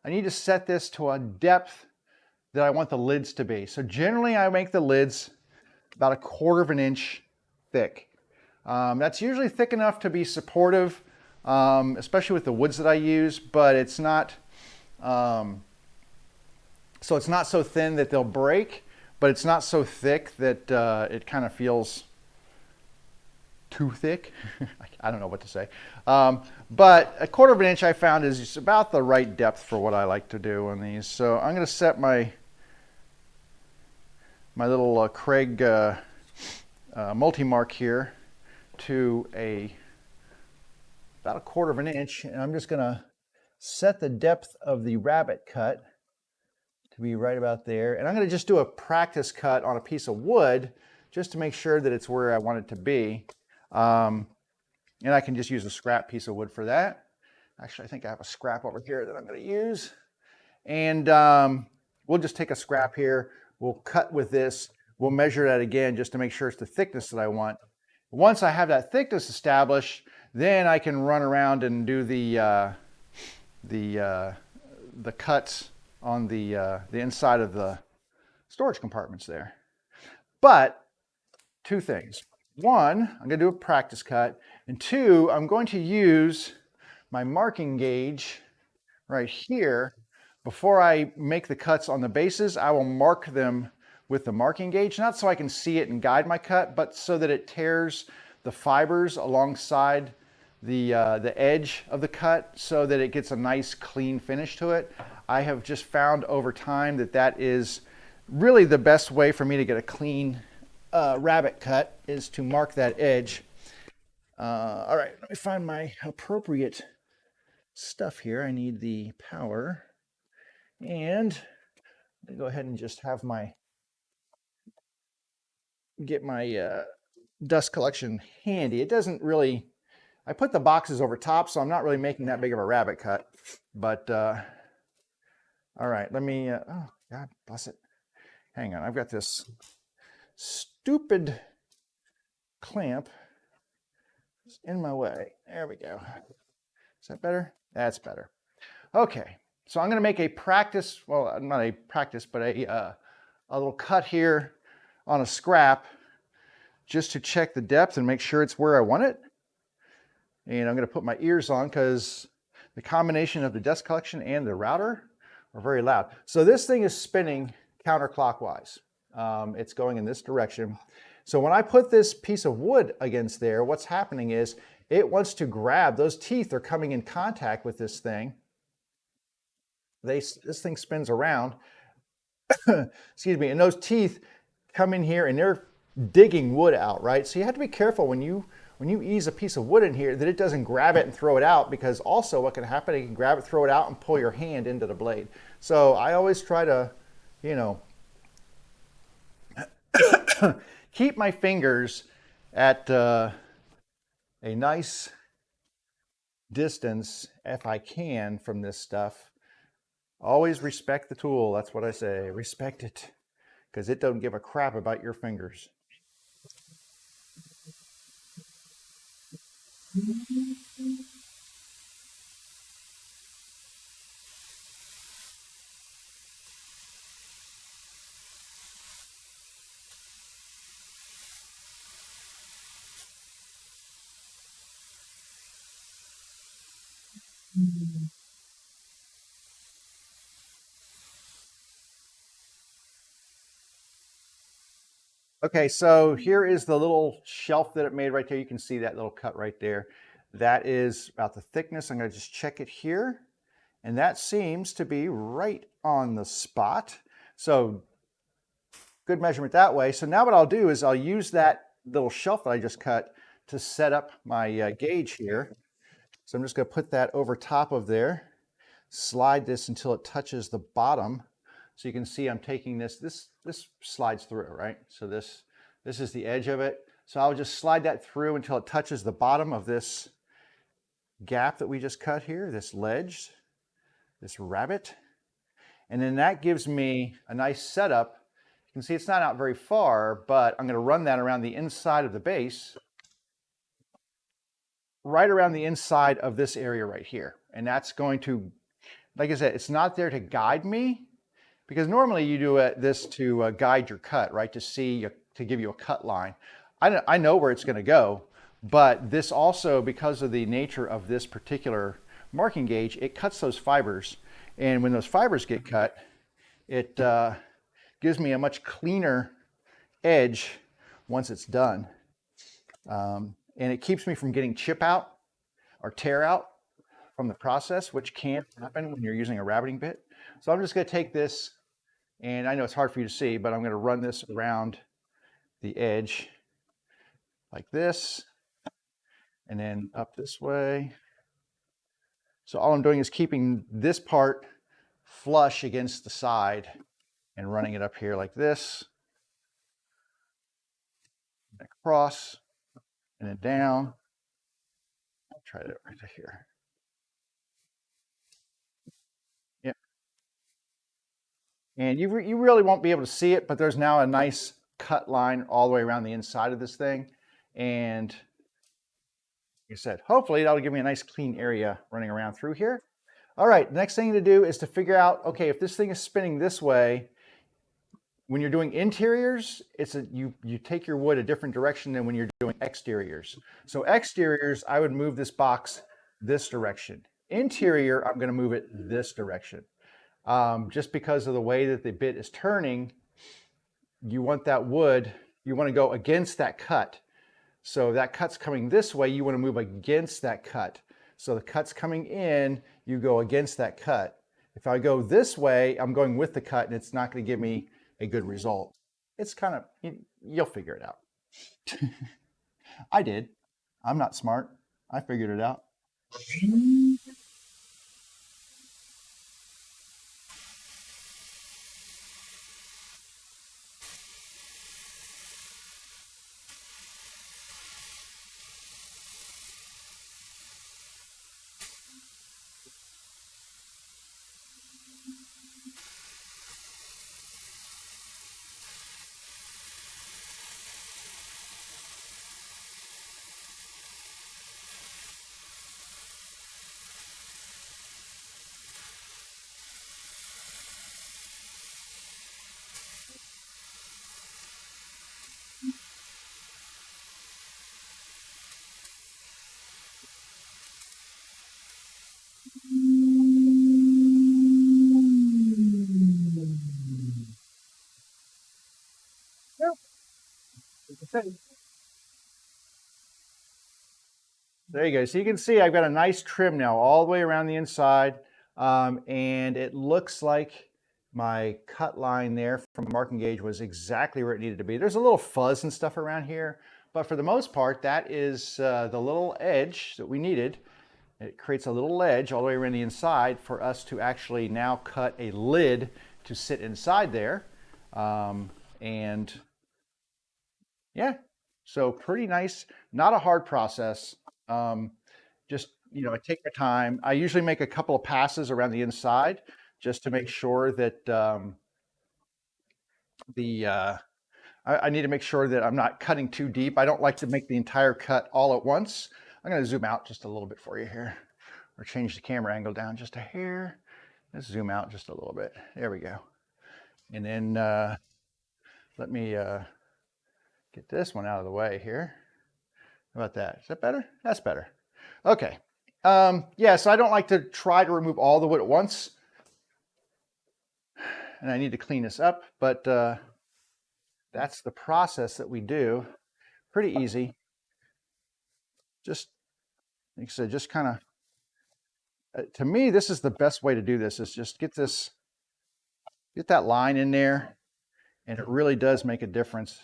I need to set this to a depth that I want the lids to be. So generally I make the lids about 1/4 inch thick. That's usually thick enough to be supportive, especially with the woods that I use, but it's not, so it's not so thin that they'll break, but it's not so thick that it kind of feels too thick. I don't know what to say. But 1/4 inch I found is just about the right depth for what I like to do on these. So I'm going to set my little Craig multi-mark here to about 1/4 inch, and I'm just going to set the depth of the rabbit cut to be right about there. And I'm going to just do a practice cut on a piece of wood just to make sure that it's where I want it to be. And I can just use a scrap piece of wood for that. Actually, I think I have a scrap over here that I'm going to use. And we'll just take a scrap here. We'll cut with this. We'll measure that again just to make sure it's the thickness that I want. Once I have that thickness established, then I can run around and do the cuts on the inside of the storage compartments there. But 2 things. 1, I'm going to do a practice cut, and 2, I'm going to use my marking gauge right here. Before I make the cuts on the bases, I will mark them with the marking gauge, not so I can see it and guide my cut, but so that it tears the fibers alongside the edge of the cut so that it gets a nice clean finish to it. I have just found over time that is really the best way for me to get a clean rabbit cut, is to mark that edge. All right, let me find my appropriate stuff here. I need the power. And I'll go ahead and just have get my dust collection handy. It doesn't really, I put the boxes over top, so I'm not really making that big of a rabbit cut. But all right, let me, oh God bless it. Hang on, I've got this stupid clamp in my way. There we go. Is that better? That's better. Okay, so I'm going to make a practice, well, not a practice, but a little cut here on a scrap just to check the depth and make sure it's where I want it. And I'm going to put my ears on because the combination of the dust collection and the router are very loud. So this thing is spinning counterclockwise. It's going in this direction. So when I put this piece of wood against there, what's happening is it wants to grab, those teeth are coming in contact with this thing. This thing spins around, excuse me, and those teeth come in here and they're digging wood out, right? So you have to be careful when you ease a piece of wood in here that it doesn't grab it and throw it out, because also what can happen, it can grab it, throw it out, and pull your hand into the blade. So I always try to, you know, keep my fingers at a nice distance if I can from this stuff. Always respect the tool. That's what I say. Respect it, because it doesn't give a crap about your fingers. Okay, so here is the little shelf that it made right there. You can see that little cut right there. That is about the thickness. I'm going to just check it here. And that seems to be right on the spot. So good measurement that way. So now what I'll do is I'll use that little shelf that I just cut to set up my gauge here. So I'm just going to put that over top of there, slide this until it touches the bottom. So you can see I'm taking this slides through, right? So this is the edge of it. So I'll just slide that through until it touches the bottom of this gap that we just cut here, this ledge, this rabbet. And then that gives me a nice setup. You can see it's not out very far, but I'm going to run that around the inside of the base, right around the inside of this area right here. And that's going to, like I said, it's not there to guide me, because normally you do this to guide your cut, right? To give you a cut line. I know where it's going to go, but this also, because of the nature of this particular marking gauge, it cuts those fibers. And when those fibers get cut, it gives me a much cleaner edge once it's done. And it keeps me from getting chip out or tear out from the process, which can happen when you're using a rabbiting bit. So I'm just going to take this, and I know it's hard for you to see, but I'm going to run this around the edge like this, and then up this way. So all I'm doing is keeping this part flush against the side and running it up here like this, across, and then down. I'll try that right here. Yep. And you really won't be able to see it, but there's now a nice cut line all the way around the inside of this thing. And like I said, hopefully that'll give me a nice clean area running around through here. All right, next thing to do is to figure out, okay, if this thing is spinning this way, when you're doing interiors, you take your wood a different direction than when you're doing exteriors. So exteriors, I would move this box this direction. Interior, I'm going to move it this direction. Just because of the way that the bit is turning, you want that wood, you want to go against that cut. So that cut's coming this way, you want to move against that cut. So the cut's coming in, you go against that cut. If I go this way, I'm going with the cut, and it's not going to give me a good result. It's kind of, you'll figure it out. I did. I'm not smart. I figured it out. There you go. So you can see I've got a nice trim now all the way around the inside. And it looks like my cut line there from the marking gauge was exactly where it needed to be. There's a little fuzz and stuff around here, but for the most part, that is the little edge that we needed. It creates a little ledge all the way around the inside for us to actually now cut a lid to sit inside there. And yeah, so pretty nice, not a hard process. Just, I take my time. I usually make a couple of passes around the inside just to make sure that I need to make sure that I'm not cutting too deep. I don't like to make the entire cut all at once. I'm going to zoom out just a little bit for you here, or change the camera angle down just a hair. Let's zoom out just a little bit. There we go. And then let me get this one out of the way here. How about that? Is that better? That's better. Okay. Yeah, so I don't like to try to remove all the wood at once. And I need to clean this up, but that's the process that we do. Pretty easy. Just, like I said, just kind of, to me, this is the best way to do this, is just get that line in there, and it really does make a difference.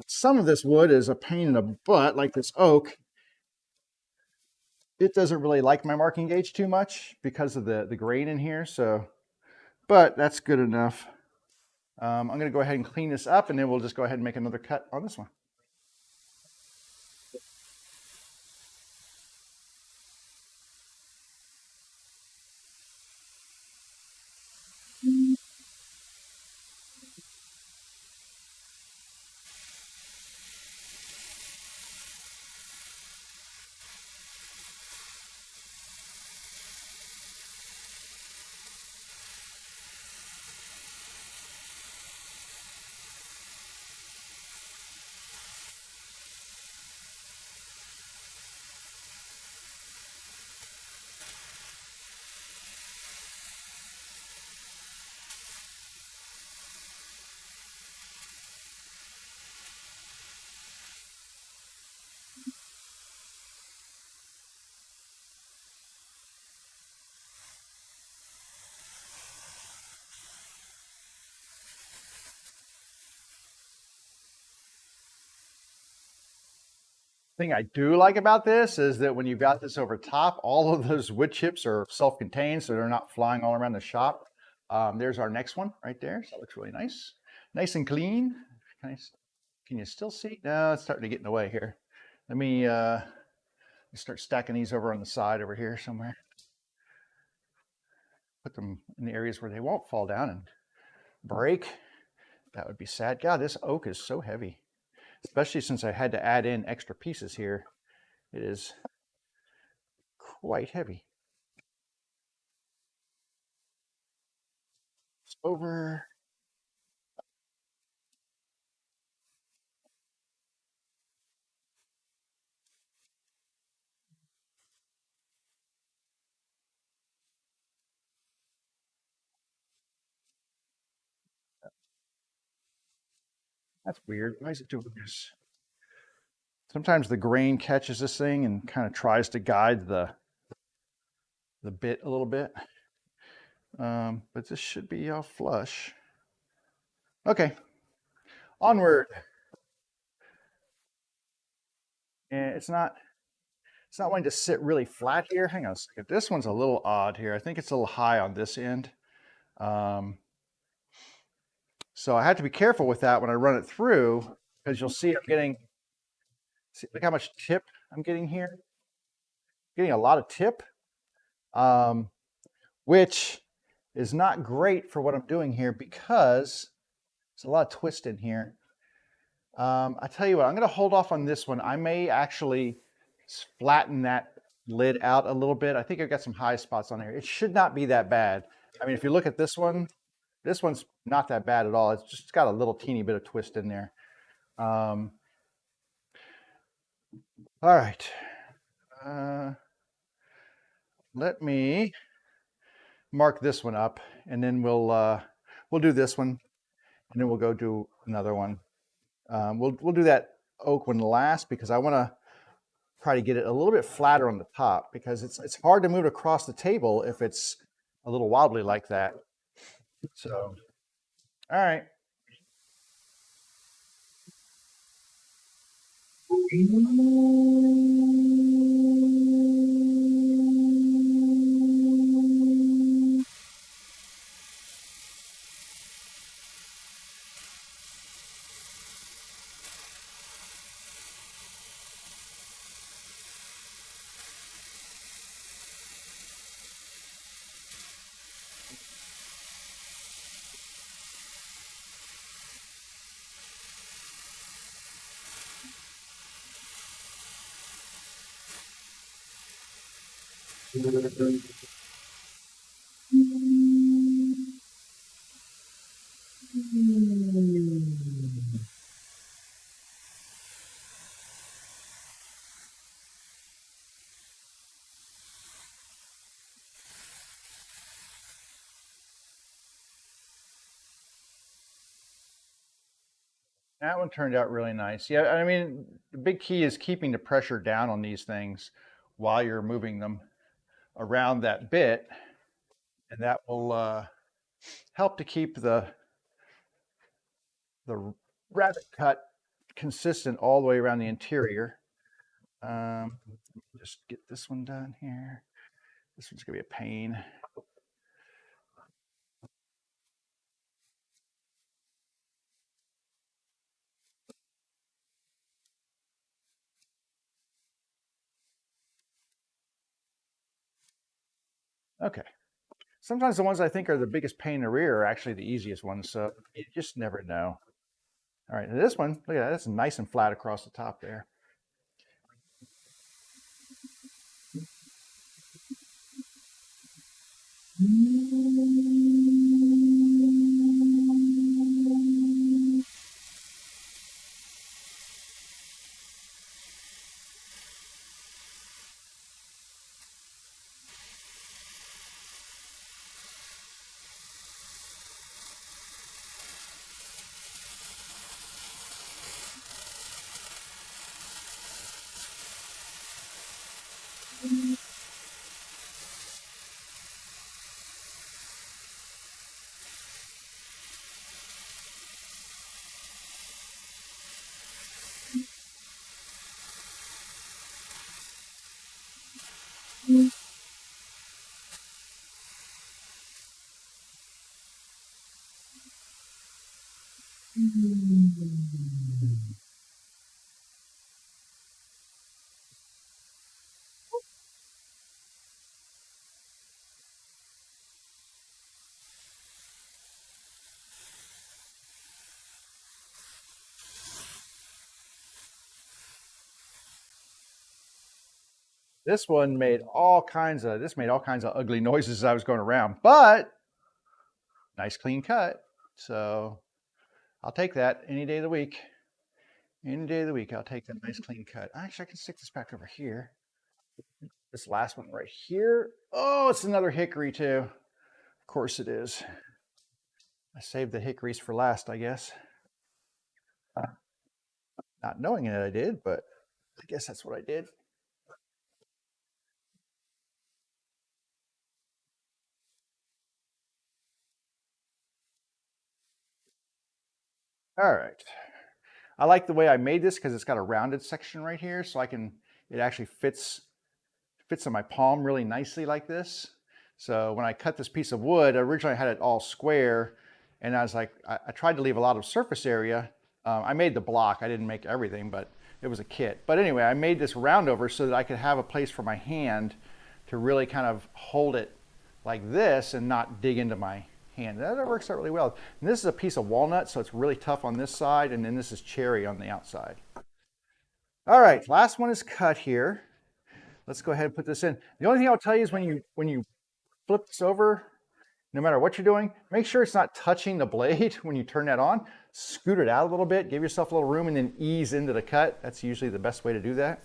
Some of this wood is a pain in the butt, like this oak. It doesn't really like my marking gauge too much because of the grain in here, so, but that's good enough. I'm going to go ahead and clean this up, and then we'll just go ahead and make another cut on this one. Thing I do like about this is that when you've got this over top, all of those wood chips are self-contained, so they're not flying all around the shop. There's our next one right there. So that looks really nice. Nice and clean. Can you still see? No, it's starting to get in the way here. Let me start stacking these over on the side over here somewhere. Put them in the areas where they won't fall down and break. That would be sad. God, this oak is so heavy, especially since I had to add in extra pieces here. It is quite heavy. It's over. That's weird. Why is it doing this? Sometimes the grain catches this thing and kind of tries to guide the bit a little bit. But this should be all flush. Okay, onward. And it's not wanting to sit really flat here. Hang on a second. This one's a little odd here. I think it's a little high on this end. So I have to be careful with that when I run it through, because you'll see I'm getting, look how much tip I'm getting here. Getting a lot of tip, which is not great for what I'm doing here, because there's a lot of twist in here. I tell you what, I'm going to hold off on this one. I may actually flatten that lid out a little bit. I think I've got some high spots on there. It should not be that bad. I mean, if you look at this one's not that bad at all. It's just got a little teeny bit of twist in there. All right. Let me mark this one up, and then we'll do this one, and then we'll go do another one. We'll do that oak one last because I want to try to get it a little bit flatter on the top because it's hard to move it across the table if it's a little wobbly like that. So, all right. That one turned out really nice. Yeah, I mean, the big key is keeping the pressure down on these things while you're moving them around that bit, and that will help to keep the rabbet cut consistent all the way around the interior. Just get this one done here. This one's gonna be a pain. Okay. Sometimes the ones I think are the biggest pain in the rear are actually the easiest ones, so you just never know. All right, and this one, look at that, that's nice and flat across the top there. This one made all kinds of ugly noises as I was going around, but nice clean cut. So I'll take that any day of the week. Any day of the week, I'll take that nice clean cut. Actually, I can stick this back over here. This last one right here. Oh, it's another hickory too. Of course it is. I saved the hickories for last, I guess. Not knowing that I did, but I guess that's what I did. All right. I like the way I made this because it's got a rounded section right here, so it actually fits in my palm really nicely like this. So when I cut this piece of wood, originally I had it all square, and I was like, I tried to leave a lot of surface area. I made the block, I didn't make everything, but it was a kit. But anyway, I made this round over so that I could have a place for my hand to really kind of hold it like this and not dig into my hand. That works out really well. And this is a piece of walnut, so it's really tough on this side, and then this is cherry on the outside. All right, last one is cut here. Let's go ahead and put this in. The only thing I'll tell you is when you flip this over, no matter what you're doing, make sure it's not touching the blade when you turn that on. Scoot it out a little bit, give yourself a little room, and then ease into the cut. That's usually the best way to do that.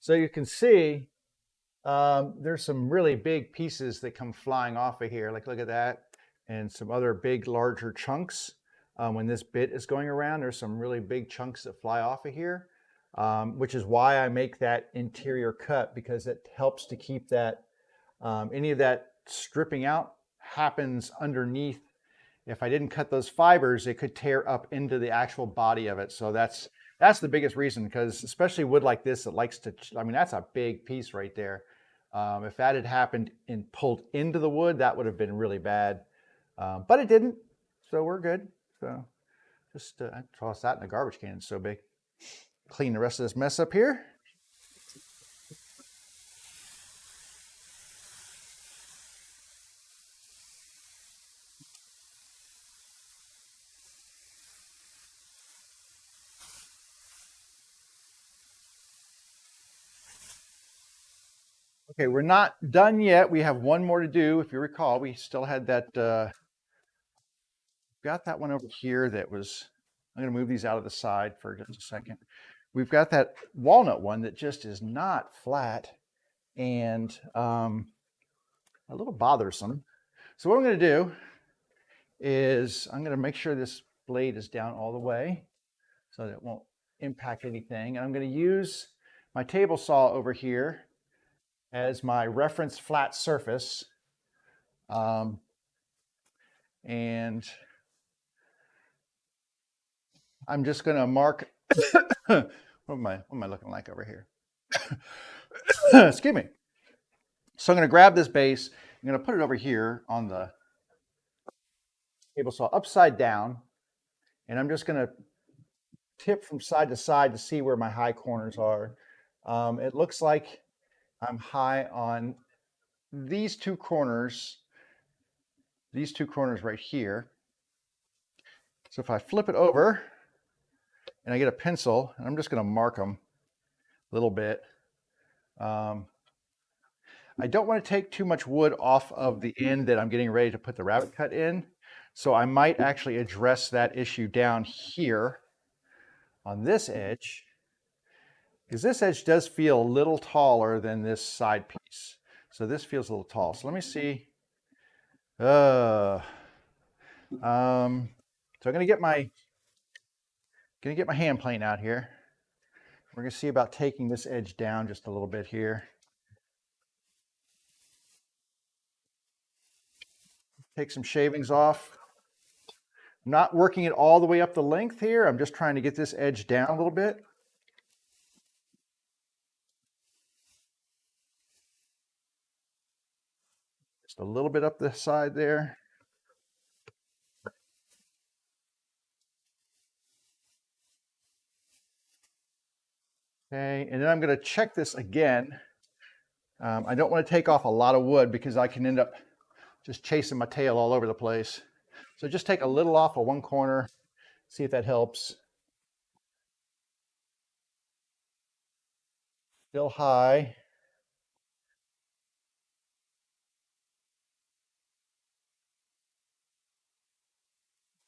So you can see there's some really big pieces that come flying off of here. Like, look at that. And some other big, larger chunks. When this bit is going around, there's some really big chunks that fly off of here, which is why I make that interior cut, because it helps to keep that, any of that stripping out happens underneath. If I didn't cut those fibers, it could tear up into the actual body of it. So that's the biggest reason, because especially wood like this, it likes to, I mean, that's a big piece right there. If that had happened and pulled into the wood, that would have been really bad. But it didn't, so we're good. So just I toss that in the garbage can. It's so big. Clean the rest of this mess up here. Okay, we're not done yet. We have one more to do. If you recall, we still had that, got that one over here that was, I'm going to move these out of the side for just a second. We've got that walnut one that just is not flat and a little bothersome. So what I'm going to do is I'm going to make sure this blade is down all the way so that it won't impact anything. And I'm going to use my table saw over here as my reference flat surface. And I'm just going to mark, what am I looking like over here? Excuse me. So I'm going to grab this base. I'm going to put it over here on the table saw upside down. And I'm just going to tip from side to side to see where my high corners are. It looks like I'm high on these two corners right here. So if I flip it over and I get a pencil, and I'm just going to mark them a little bit. I don't want to take too much wood off of the end that I'm getting ready to put the rabbet cut in. So I might actually address that issue down here on this edge, because this edge does feel a little taller than this side piece. So this feels a little tall. So let me see. So I'm going to get my hand plane out here. We're going to see about taking this edge down just a little bit here. Take some shavings off. I'm not working it all the way up the length here. I'm just trying to get this edge down a little bit. Just a little bit up the side there. Okay, and then I'm going to check this again. I don't want to take off a lot of wood because I can end up just chasing my tail all over the place. So just take a little off of one corner, see if that helps. Still high.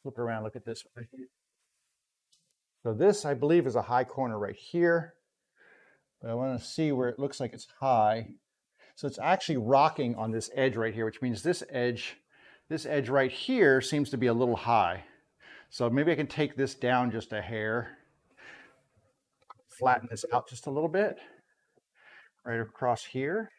Flip around, look at this way. So this, I believe, is a high corner right here. But I want to see where it looks like it's high. So it's actually rocking on this edge right here, which means this edge right here seems to be a little high. So maybe I can take this down just a hair, flatten this out just a little bit, right across here.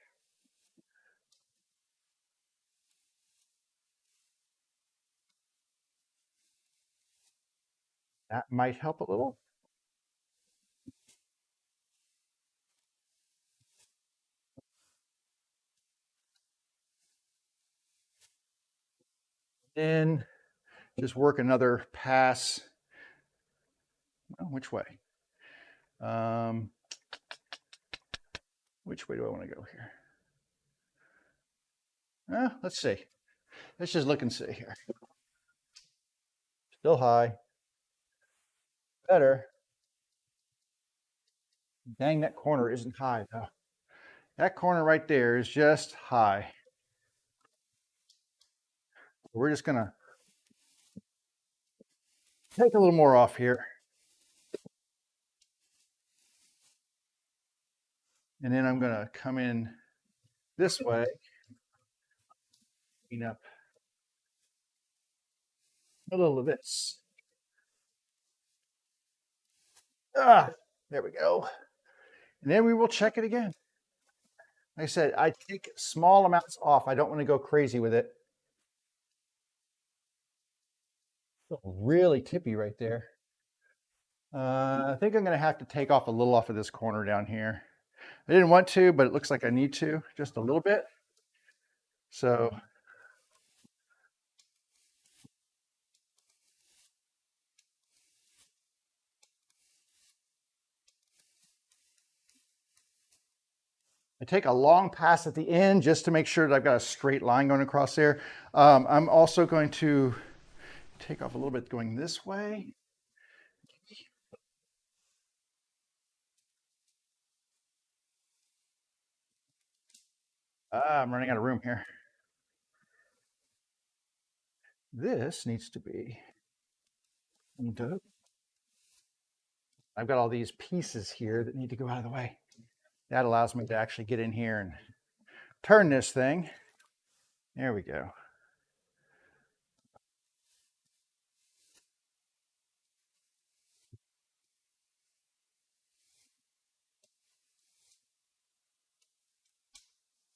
That might help a little. Then just work another pass. Oh, which way? Which way do I want to go here? Let's see. Let's just look and see here. Still high. Better. Dang, that corner isn't high though. That corner right there is just high. We're just gonna take a little more off here. And then I'm going to come in this way, clean up a little of this. There we go. And then we will check it again. Like I said, I take small amounts off. I don't want to go crazy with it. Really tippy right there. I think I'm going to have to take off a little off of this corner down here. I didn't want to, but it looks like I need to, just a little bit. So I take a long pass at the end just to make sure that I've got a straight line going across there. I'm also going to take off a little bit going this way. I'm running out of room here. This needs to be cleaned up. I've got all these pieces here that need to go out of the way. That allows me to actually get in here and turn this thing. There we go.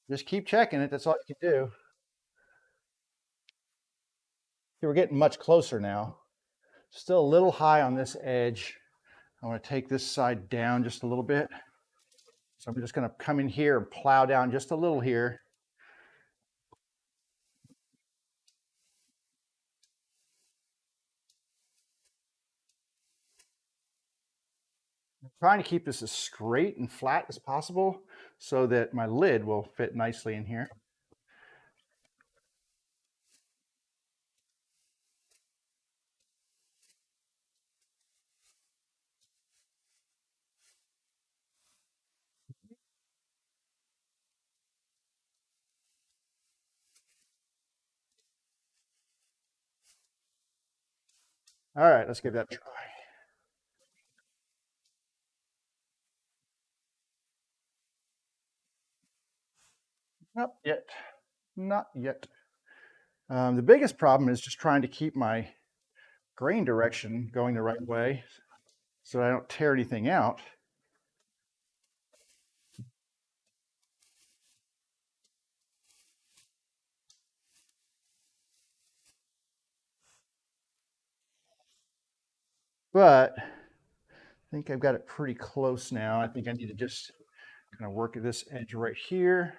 Just keep checking it. That's all you can do. See, we're getting much closer now. Still a little high on this edge. I want to take this side down just a little bit. So I'm just going to come in here and plow down just a little here. I'm trying to keep this as straight and flat as possible so that my lid will fit nicely in here. All right, let's give that a try. Not yet. Not yet. The biggest problem is just trying to keep my grain direction going the right way so I don't tear anything out. But I think I've got it pretty close now. I think I need to just kind of work at this edge right here.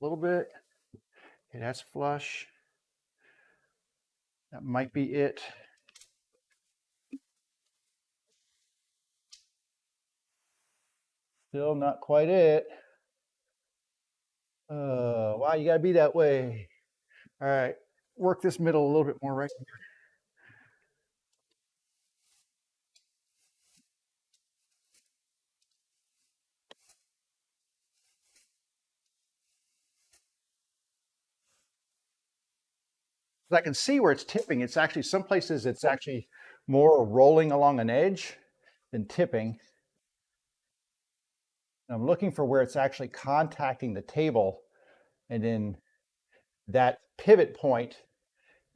A little bit. Okay, that's flush. That might be it. Still not quite it. Wow, you gotta be that way. All right, work this middle a little bit more right here. I can see where it's tipping. It's actually, some places it's actually more rolling along an edge than tipping. And I'm looking for where it's actually contacting the table, and then that pivot point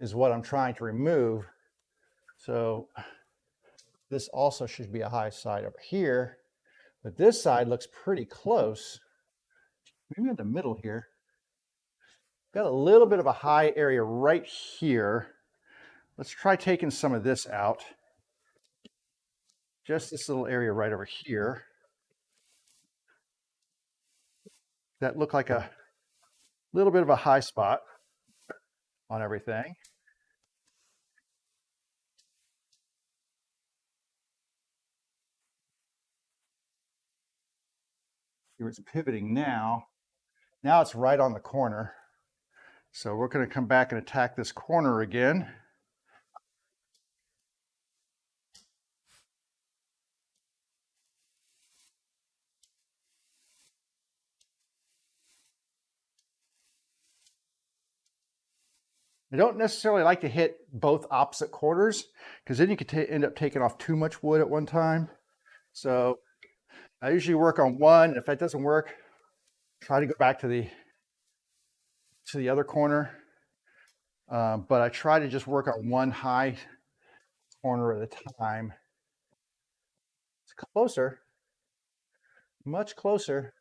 is what I'm trying to remove. So this also should be a high side over here, but this side looks pretty close. Maybe in the middle here. Got a little bit of a high area right here. Let's try taking some of this out. Just this little area right over here. That looked like a little bit of a high spot on everything. Here it's pivoting now. Now it's right on the corner. So we're going to come back and attack this corner again. I don't necessarily like to hit both opposite corners because then you could end up taking off too much wood at one time. So I usually work on one. If that doesn't work, try to go back to the other corner. But I try to just work on one high corner at a time. It's closer, much closer.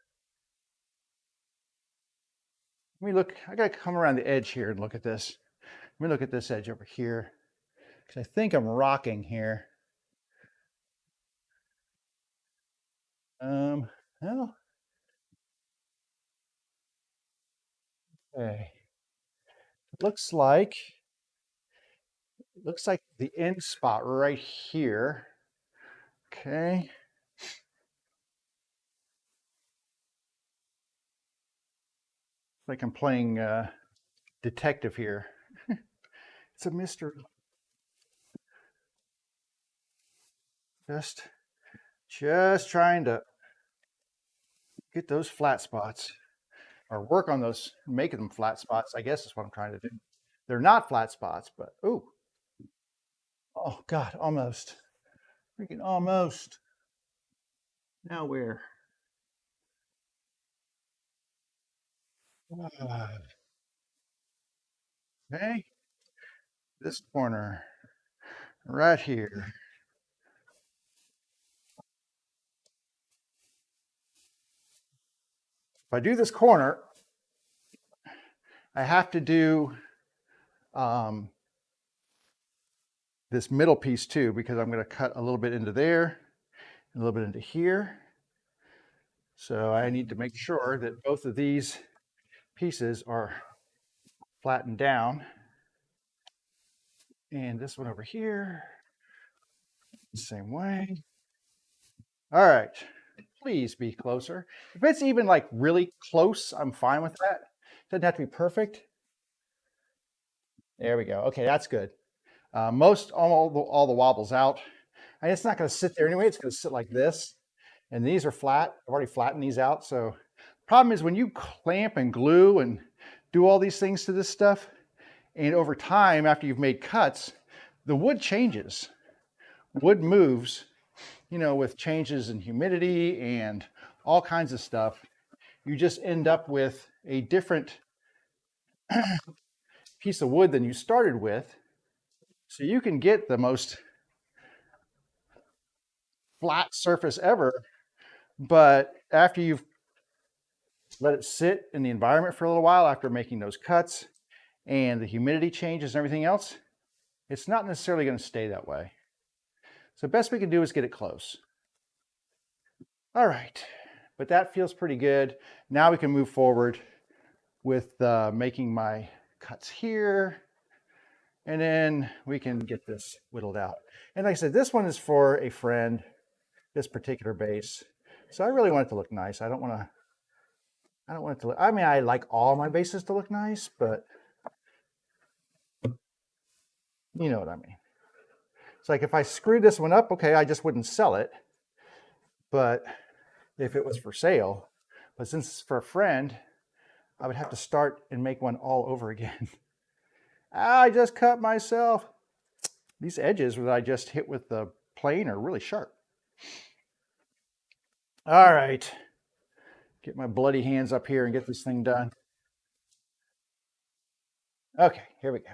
Let me look. I got to come around the edge here and look at this. Let me look at this edge over here, because I think I'm rocking here. Well, okay. Looks like the end spot right here. Okay. Like I'm playing detective here. It's a mystery. Just trying to get those flat spots, or work on those, making them flat spots, I guess is what I'm trying to do. They're not flat spots, but ooh. Oh God, almost. Freaking almost. Now where? Okay. This corner right here. If I do this corner, I have to do this middle piece too, because I'm going to cut a little bit into there, a little bit into here. So I need to make sure that both of these pieces are flattened down. And this one over here, the same way. All right, please be closer. If it's even like really close, I'm fine with that. Doesn't have to be perfect. There we go. Okay, that's good. All the wobble's out. And it's not going to sit there anyway. It's going to sit like this. And these are flat. I've already flattened these out. So problem is when you clamp and glue and do all these things to this stuff, and over time, after you've made cuts, the wood changes. Wood moves, you know, with changes in humidity and all kinds of stuff. You just end up with a different piece of wood than you started with. So you can get the most flat surface ever, but after you've let it sit in the environment for a little while, after making those cuts and the humidity changes and everything else, it's not necessarily going to stay that way. So the best we can do is get it close. All right, but that feels pretty good. Now we can move forward with making my cuts here, and then we can get this whittled out. And like I said, this one is for a friend, this particular base. So I really want it to look nice. I don't want it to look, I mean, I like all my bases to look nice, but you know what I mean. It's like if I screwed this one up, okay, I just wouldn't sell it. But if it was for sale, but since it's for a friend, I would have to start and make one all over again. I just cut myself. These edges that I just hit with the plane are really sharp. All right, get my bloody hands up here and get this thing done. Okay, here we go.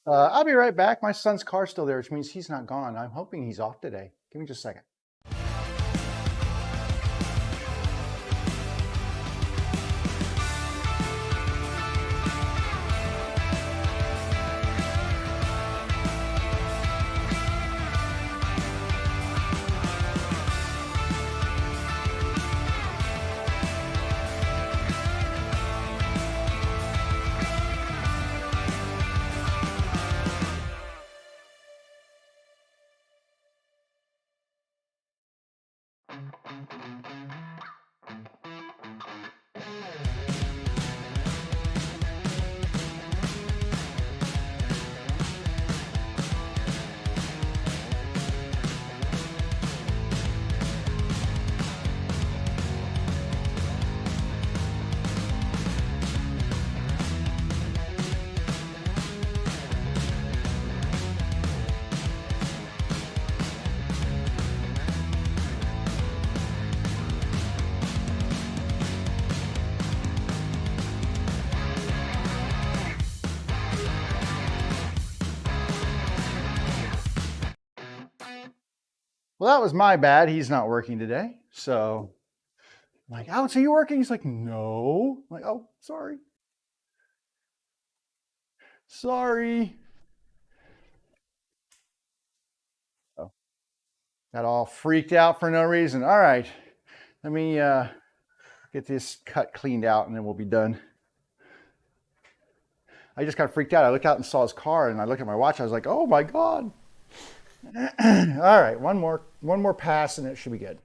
I'll be right back. My son's car's still there, which means he's not gone. I'm hoping he's off today. Give me just a second. Well, that was my bad. He's not working today. So I'm like, Alex, are you working? He's like, no. I'm like, oh, sorry. Sorry. Oh, got all freaked out for no reason. All right. Let me get this cut cleaned out and then we'll be done. I just got freaked out. I looked out and saw his car and I looked at my watch. I was like, oh my God. All right, one more pass and it should be good.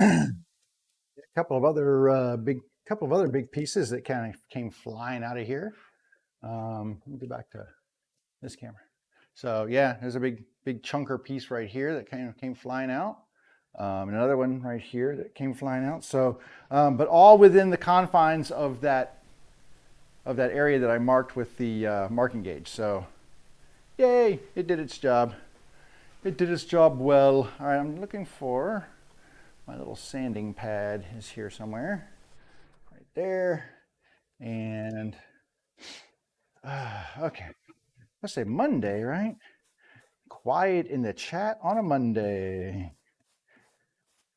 A couple of other big pieces that kind of came flying out of here. Let me go back to this camera. So yeah, there's a big chunker piece right here that kind of came flying out. Another one right here that came flying out. So, but all within the confines of that area that I marked with the marking gauge. So, yay! It did its job. It did its job well. All right, I'm looking for my little sanding pad. Is here somewhere, right there, and okay. Let's say Monday, right? Quiet in the chat on a Monday.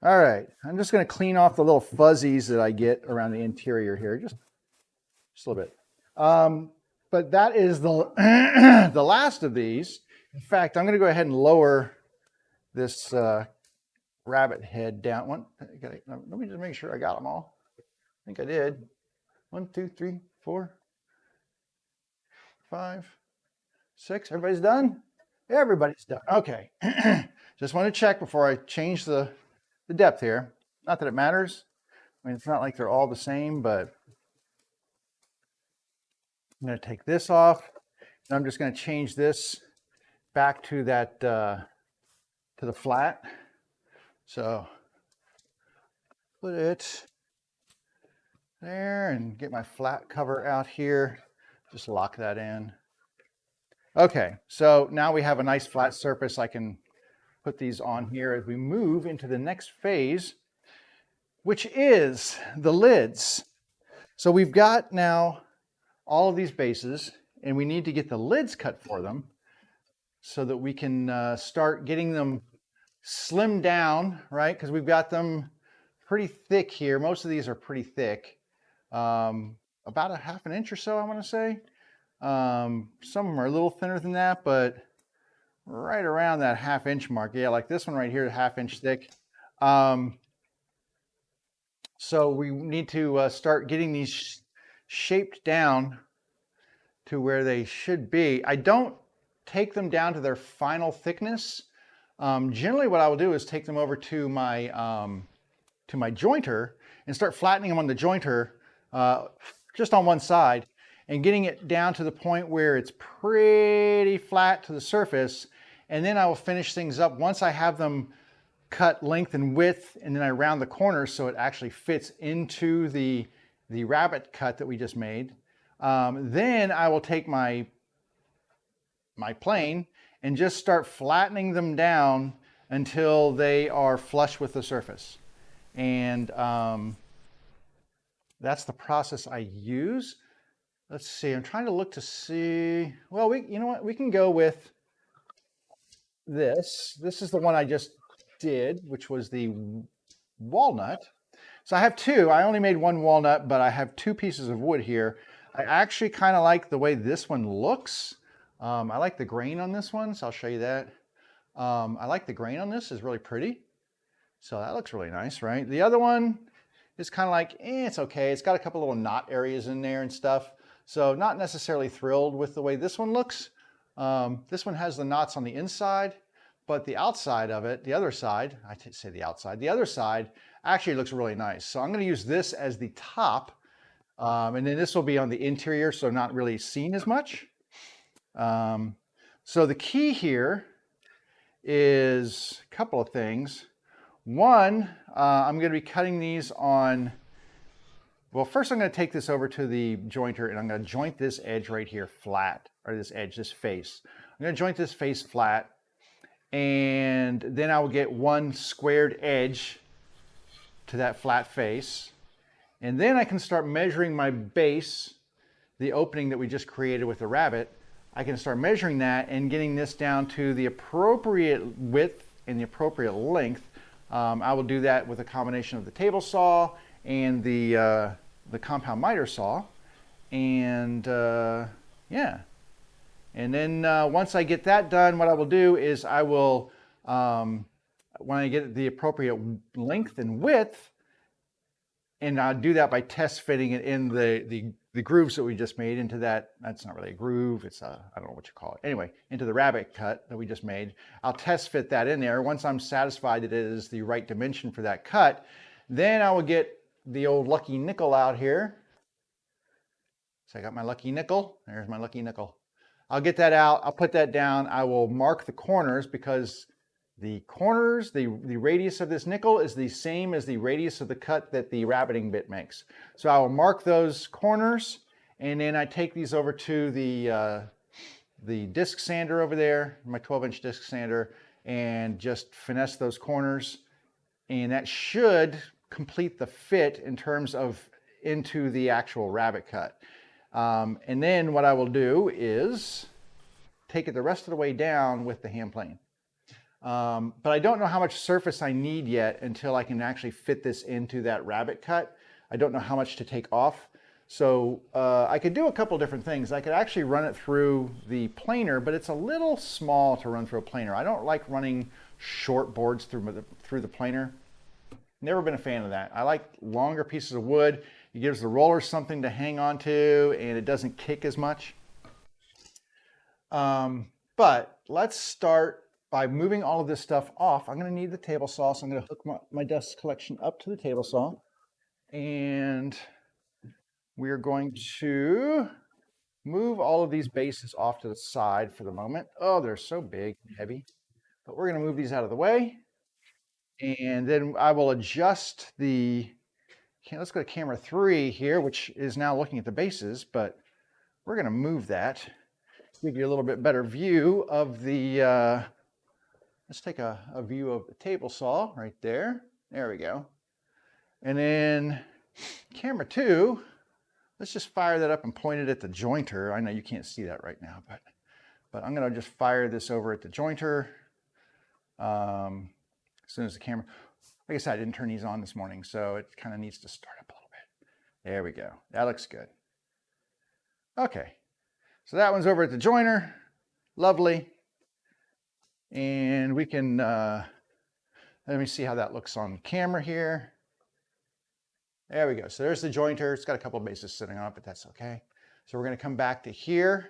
All right, I'm just going to clean off the little fuzzies that I get around the interior here, just a little bit. But that is the the last of these. In fact, I'm going to go ahead and lower this rabbit head down. Let me just make sure I got them all. I think I did. 1, 2, 3, 4, 5, 6. Everybody's done? Everybody's done. Okay. Just want to check before I change the depth here. Not that it matters. I mean, it's not like they're all the same, but I'm going to take this off. And I'm just going to change this back to that, to the flat. So put it there and get my flat cover out here. Just lock that in. Okay, so now we have a nice flat surface. I can put these on here as we move into the next phase, which is the lids. So we've got now all of these bases and we need to get the lids cut for them so that we can start getting them slimmed down, right? Because we've got them pretty thick here. Most of these are pretty thick, about a ½ inch or so, I want to say. Some of them are a little thinner than that, but right around that ½ inch mark. Yeah, like this one right here, ½ inch thick. So we need to start getting these shaped down to where they should be. I don't take them down to their final thickness. Generally what I will do is take them over to my jointer and start flattening them on the jointer just on one side and getting it down to the point where it's pretty flat to the surface. And then I will finish things up once I have them cut length and width, and then I round the corners so it actually fits into the rabbit cut that we just made. Then I will take my plane and just start flattening them down until they are flush with the surface. And that's the process I use. Let's see, I'm trying to look to see, well, you know what, we can go with this. This is the one I just did, which was the walnut. So I have two. I only made one walnut, but I have two pieces of wood here. I actually kind of like the way this one looks. I like the grain on this one, so I'll show you that. I like the grain on this, is really pretty. So that looks really nice, right? The other one is kind of like, it's okay. It's got a couple little knot areas in there and stuff. So not necessarily thrilled with the way this one looks. This one has the knots on the inside, but the outside of it, the other side, I say the outside, the other side actually looks really nice. So I'm going to use this as the top, and then this will be on the interior, so not really seen as much. So the key here is a couple of things. One, I'm going to be cutting these on, well, first I'm going to take this over to the jointer and I'm going to joint this edge right here flat, or this edge, this face. I'm going to joint this face flat, and then I will get one squared edge to that flat face. And then I can start measuring my base, the opening that we just created with the rabbit. I can start measuring that and getting this down to the appropriate width and the appropriate length. I will do that with a combination of the table saw and the compound miter saw. And yeah. And then once I get that done, what I will do is I will, when I get the appropriate length and width, and I'll do that by test fitting it in the grooves that we just made into that. That's not really a groove. It's a, I don't know what you call it. Anyway, into the rabbit cut that we just made. I'll test fit that in there. Once I'm satisfied that it is the right dimension for that cut, then I will get the old lucky nickel out here. So I got my lucky nickel. There's my lucky nickel. I'll get that out. I'll put that down. I will mark the corners, because the corners, the radius of this nickel is the same as the radius of the cut that the rabbiting bit makes. So I will mark those corners, and then I take these over to the disc sander over there, my 12-inch disc sander, and just finesse those corners. And that should complete the fit in terms of into the actual rabbit cut. And then what I will do is take it the rest of the way down with the hand plane. But I don't know how much surface I need yet until I can actually fit this into that rabbit cut. I don't know how much to take off. So I could do a couple different things. I could actually run it through the planer, but it's a little small to run through a planer. I don't like running short boards through the planer. Never been a fan of that. I like longer pieces of wood. It gives the roller something to hang on to, and it doesn't kick as much. But let's start by moving all of this stuff off. I'm going to need the table saw, so I'm going to hook my dust collection up to the table saw. And we're going to move all of these bases off to the side for the moment. Oh, they're so big and heavy. But we're going to move these out of the way. And then I will adjust the, let's go to camera 3 here, which is now looking at the bases, but we're going to move that, give you a little bit better view of the, let's take a view of the table saw right there. There we go. And then camera 2, let's just fire that up and point it at the jointer. I know you can't see that right now, but I'm going to just fire this over at the jointer. As soon as the camera, like I said, I didn't turn these on this morning, so it kind of needs to start up a little bit. There we go. That looks good. Okay. So that one's over at the jointer. Lovely. And we can, let me see how that looks on camera here. There we go. So there's the jointer. It's got a couple of bases sitting on it, but that's okay. So we're going to come back to here,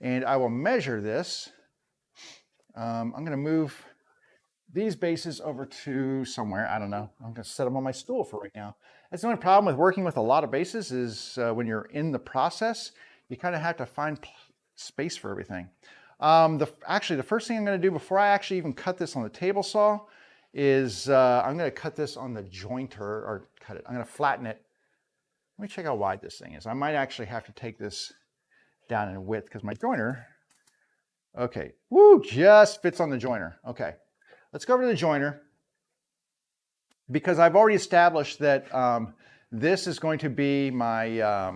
and I will measure this. I'm going to move these bases over to somewhere. I don't know. I'm going to set them on my stool for right now. That's the only problem with working with a lot of bases is when you're in the process, you kind of have to find space for everything. Actually, the first thing I'm going to do before I actually even cut this on the table saw is I'm going to cut this on the jointer, or cut it. I'm going to flatten it. Let me check how wide this thing is. I might actually have to take this down in width because my jointer, okay, woo, just fits on the jointer. Okay. let's go over to the joiner. Because I've already established that this is going to be my,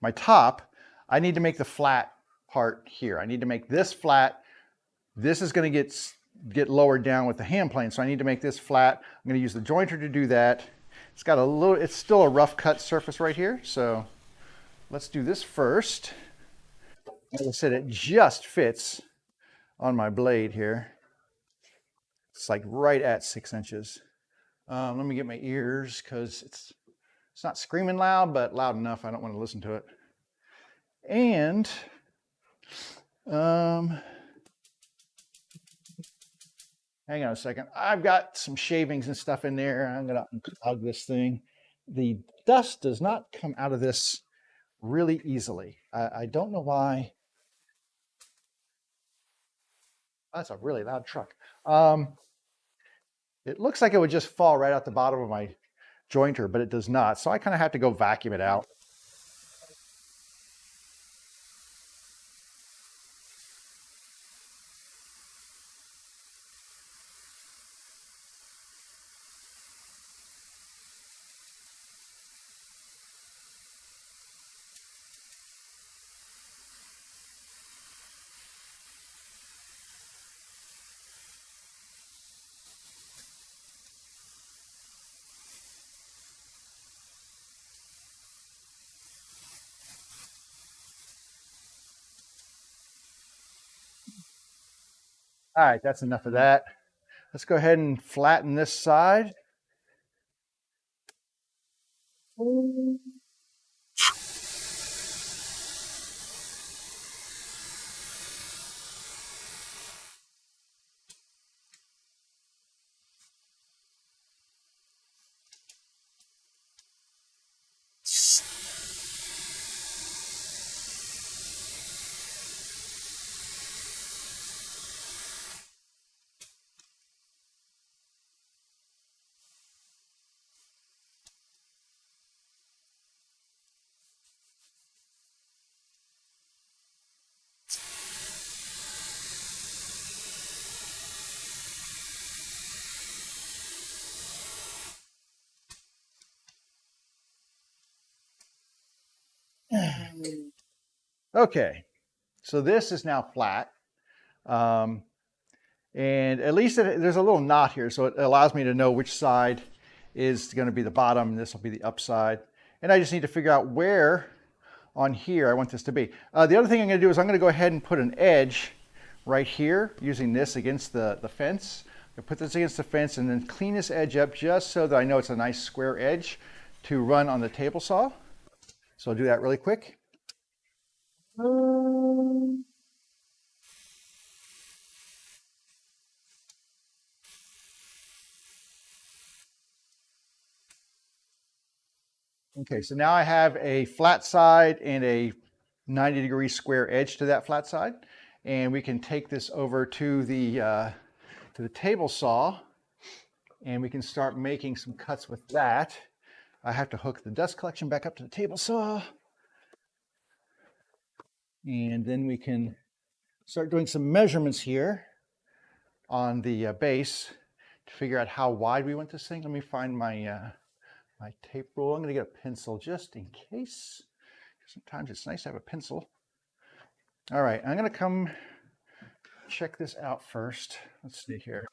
my top, I need to make the flat part here. I need to make this flat. This is going to get lowered down with the hand plane, so I need to make this flat. I'm going to use the jointer to do that. It's got a little, it's still a rough cut surface right here, so let's do this first. As I said, it just fits on my blade here. It's like right at 6 inches. Let me get my ears because it's not screaming loud, but loud enough I don't want to listen to it. And hang on a second. I've got some shavings and stuff in there. I'm going to unclog this thing. The dust does not come out of this really easily. I don't know why. That's a really loud truck. It looks like it would just fall right out the bottom of my jointer, but it does not. So I kind of have to go vacuum it out. All right, that's enough of that. Let's go ahead and flatten this side. Okay, so this is now flat. And at least there's a little knot here, so it allows me to know which side is going to be the bottom, and this will be the upside. And I just need to figure out where on here I want this to be. The other thing I'm going to do is I'm going to go ahead and put an edge right here using this against the fence. I put this against the fence and then clean this edge up just so that I know it's a nice square edge to run on the table saw. So I'll do that really quick. Okay, so now I have a flat side and a 90-degree square edge to that flat side. And we can take this over to the table saw and we can start making some cuts with that. I have to hook the dust collection back up to the table saw. And then we can start doing some measurements here on the base to figure out how wide we want this thing. Let me find my my tape rule. I'm going to get a pencil just in case. Sometimes it's nice to have a pencil. All right, I'm going to come check this out first. Let's see here.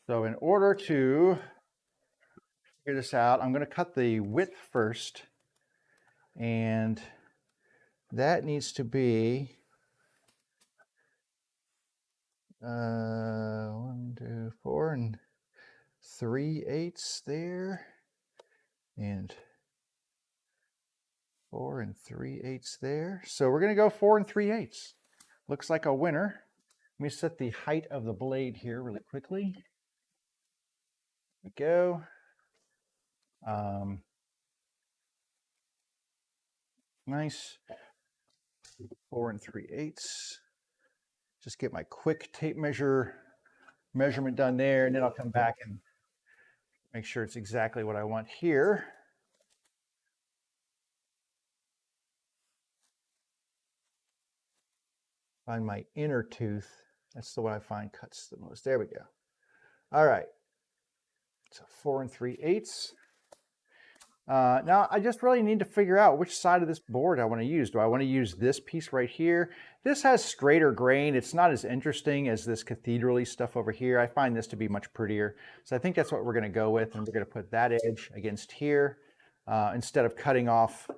So in order to figure this out, I'm going to cut the width first. And that needs to be 1, 2, 4 and 3/8 there, and 4 3/8 there. So we're going to go 4 3/8. Looks like a winner. Let me set the height of the blade here really quickly. There we go. Nice. 4 3/8. Just get my quick tape measurement done there, and then I'll come back and make sure it's exactly what I want here. Find my inner tooth. That's the one I find cuts the most. There we go. All right. So 4 3/8. Now I just really need to figure out which side of this board I want to use. Do I want to use this piece right here? This has straighter grain. It's not as interesting as this cathedral-y stuff over here. I find this to be much prettier. So I think that's what we're going to go with. And we're going to put that edge against here. Instead of cutting off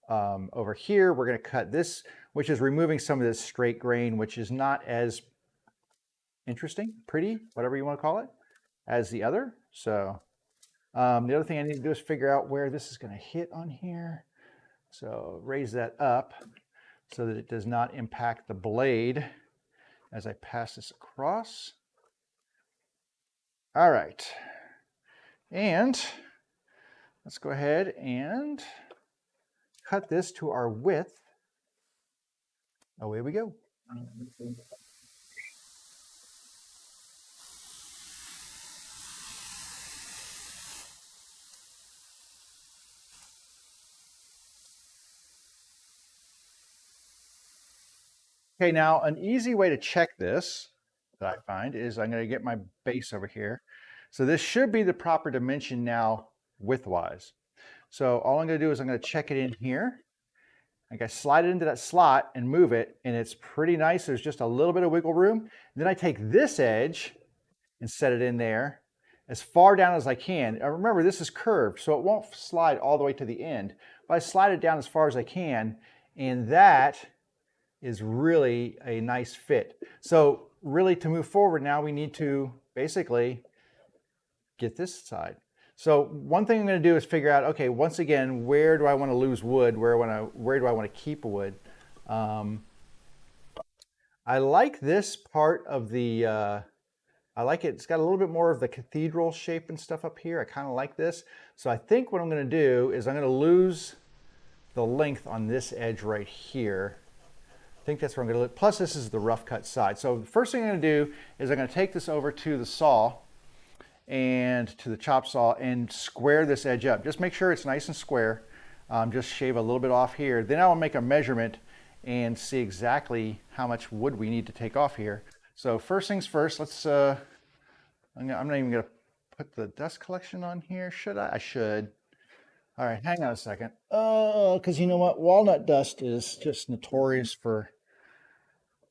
over here, we're going to cut this, which is removing some of this straight grain, which is not as interesting, pretty, whatever you want to call it, as the other. So the other thing I need to do is figure out where this is going to hit on here. So raise that up so that it does not impact the blade as I pass this across. All right. And let's go ahead and cut this to our width. Away we go. Okay, now an easy way to check this that I find is I'm going to get my base over here. So this should be the proper dimension now widthwise. So all I'm going to do is I'm going to check it in here. I can slide it into that slot and move it, and it's pretty nice. There's just a little bit of wiggle room. Then I take this edge and set it in there as far down as I can. Now remember, this is curved, so it won't slide all the way to the end. But I slide it down as far as I can, and that is really a nice fit. So really, to move forward now, we need to basically get this side. So one thing I'm going to do is figure out, okay, once again, where do I want to lose wood? Where do I want to keep wood? I like this part of the, I like it. It's got a little bit more of the cathedral shape and stuff up here. I kind of like this. So I think what I'm going to do is I'm going to lose the length on this edge right here. I think that's where I'm going to look. Plus, this is the rough cut side. So the first thing I'm going to do is I'm going to take this over to the saw and to the chop saw and square this edge up. Just make sure it's nice and square. Just shave a little bit off here. Then I'll make a measurement and see exactly how much wood we need to take off here. So first things first, let's, I'm not even going to put the dust collection on here. Should I? I should. All right, hang on a second. Oh, because you know what? Walnut dust is just notorious for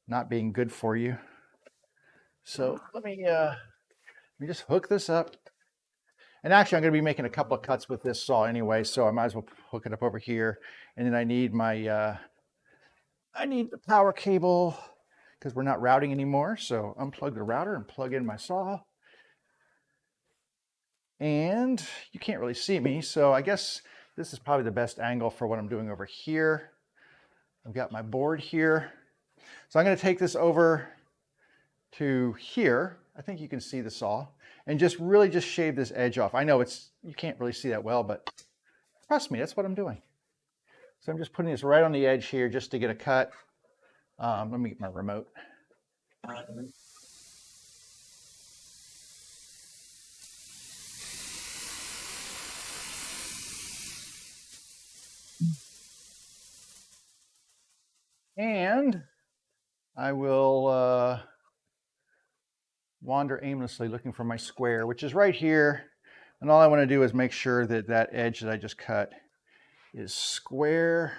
not being good for you. So let me just hook this up. And actually, I'm going to be making a couple of cuts with this saw anyway, so I might as well hook it up over here. And then I need my, I need the power cable because we're not routing anymore. So unplug the router and plug in my saw. And you can't really see me, so I guess this is probably the best angle for what I'm doing over here. I've got my board here. So I'm going to take this over to here. I think you can see the saw. And just really just shave this edge off. I know you can't really see that well, but trust me, that's what I'm doing. So I'm just putting this right on the edge here just to get a cut. Let me get my remote. And I will wander aimlessly looking for my square, which is right here. And all I want to do is make sure that that edge that I just cut is square.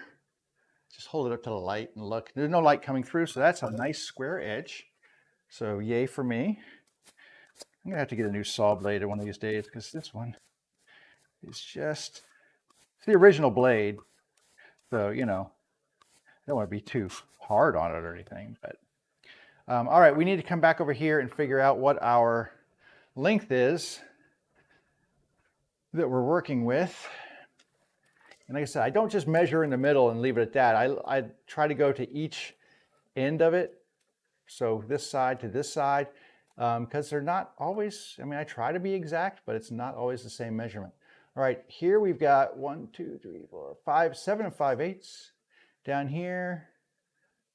Just hold it up to the light and look. There's no light coming through, so that's a nice square edge. So yay for me. I'm going to have to get a new saw blade one of these days because this one is just, it's the original blade. So, you know, I don't want to be too hard on it or anything, but all right, we need to come back over here and figure out what our length is that we're working with. And like I said, I don't just measure in the middle and leave it at that. I try to go to each end of it. So this side to this side, because they're not always, I mean, I try to be exact, but it's not always the same measurement. All right, here we've got 1, 2, 3, 4, 5, 7 5/8. Down here,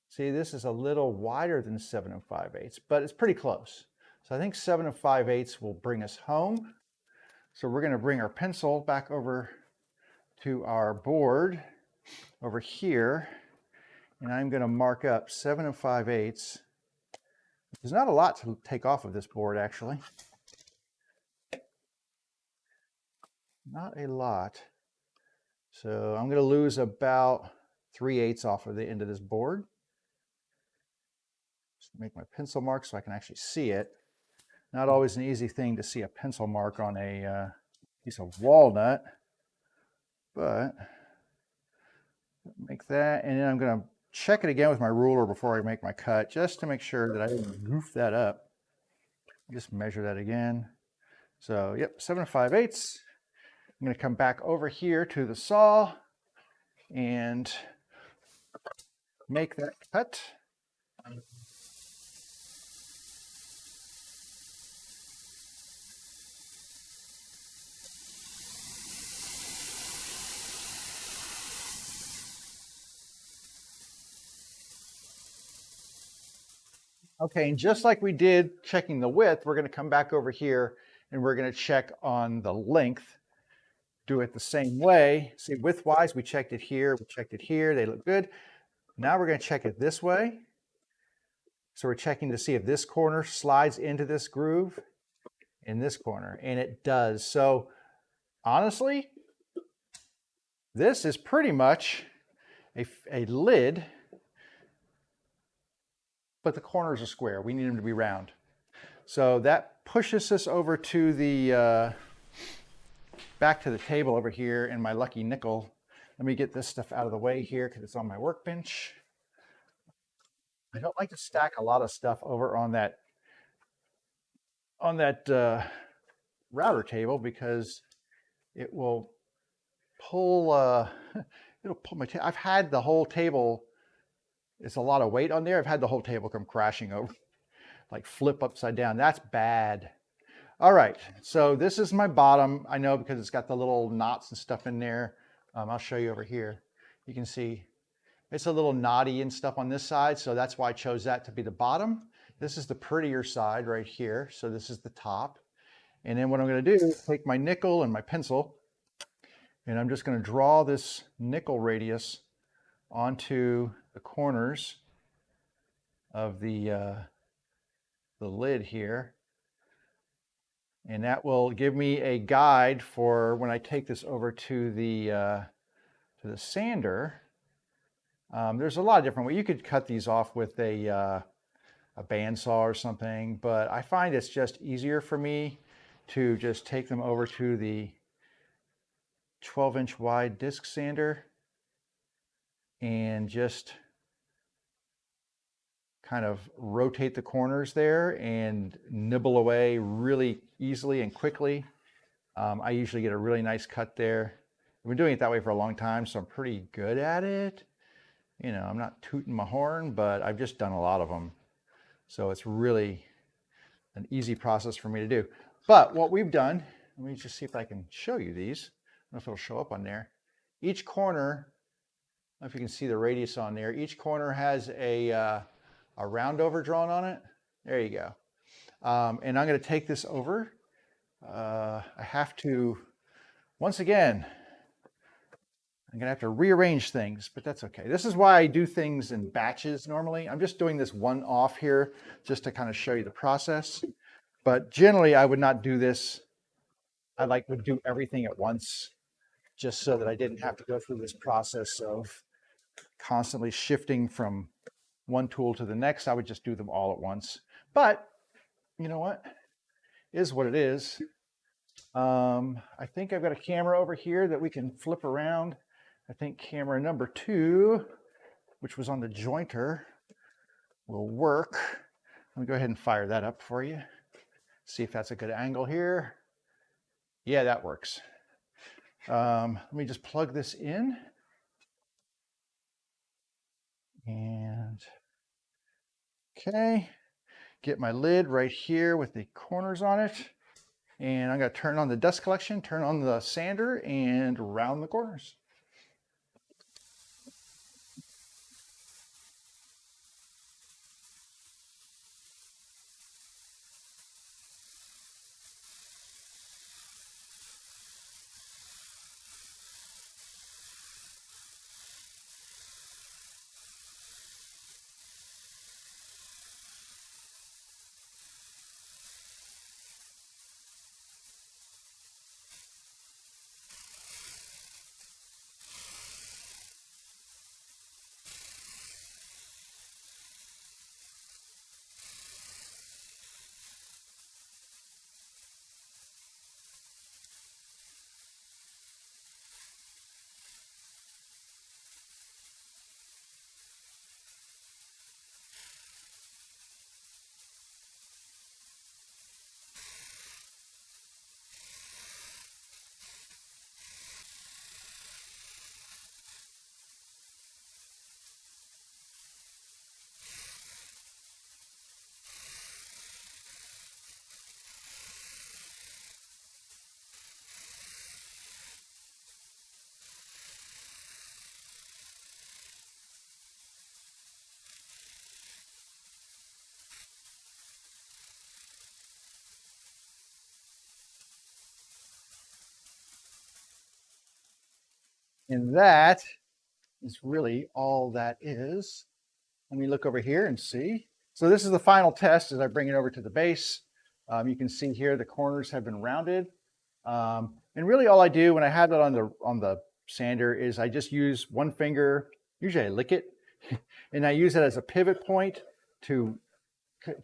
see, this is a little wider than 7 5/8, but it's pretty close. So I think 7 5/8 will bring us home. So we're going to bring our pencil back over to our board over here, and I'm going to mark up 7 5/8 There's not a lot to take off of this board, actually. Not a lot. So I'm going to lose about 3/8 off of the end of this board. Just make my pencil mark so I can actually see it. Not always an easy thing to see a pencil mark on a piece of walnut, but make that, and then I'm going to check it again with my ruler before I make my cut, just to make sure that I didn't goof that up. Just measure that again. So, yep, 7 5/8. I'm going to come back over here to the saw and make that cut. Okay, and just like we did checking the width, we're going to come back over here and we're going to check on the length. Do it the same way. See, width-wise, we checked it here, they look good. Now we're going to check it this way. So we're checking to see if this corner slides into this groove in this corner, and it does. So honestly, this is pretty much a lid, but the corners are square. We need them to be round. So that pushes us over to the back to the table over here in my lucky nickel. Let me get this stuff out of the way here because it's on my workbench. I don't like to stack a lot of stuff over on that router table because it will pull it'll pull my table. I've had the whole table, it's a lot of weight on there. I've had the whole table come crashing over, like flip upside down. That's bad. All right, so this is my bottom. I know because it's got the little knots and stuff in there. I'll show you over here. You can see it's a little knotty and stuff on this side, so that's why I chose that to be the bottom. This is the prettier side right here, so this is the top. And then what I'm going to do is take my nickel and my pencil, and I'm just going to draw this nickel radius onto the corners of the lid here. And that will give me a guide for when I take this over to the sander. There's a lot of different ways. You could cut these off with a bandsaw or something, but I find it's just easier for me to just take them over to the 12-inch wide disc sander and just kind of rotate the corners there and nibble away really easily and quickly. I usually get a really nice cut there. I've been doing it that way for a long time, so I'm pretty good at it. You know, I'm not tooting my horn, but I've just done a lot of them. So it's really an easy process for me to do. But what we've done, let me just see if I can show you these. I don't know if it'll show up on there. Each corner, I don't know if you can see the radius on there. Each corner has a round over drawn on it. There you go. And I'm going to take this over. I have to, once again, I'm going to have to rearrange things, but that's okay. This is why I do things in batches normally. I'm just doing this one off here just to kind of show you the process. But generally, I would not do this. I would do everything at once just so that I didn't have to go through this process of constantly shifting from one tool to the next. I would just do them all at once. But you know what? It is what it is. I think I've got a camera over here that we can flip around. I think camera number 2, which was on the jointer, will work. Let me go ahead and fire that up for you. See if that's a good angle here. Yeah, that works. Let me just plug this in. And okay, get my lid right here with the corners on it. And I'm going to turn on the dust collection, turn on the sander, and round the corners. And that is really all that is. Let me look over here and see. So this is the final test as I bring it over to the base. You can see here the corners have been rounded. And really all I do when I have that on the sander is I just use one finger, usually I lick it, and I use it as a pivot point to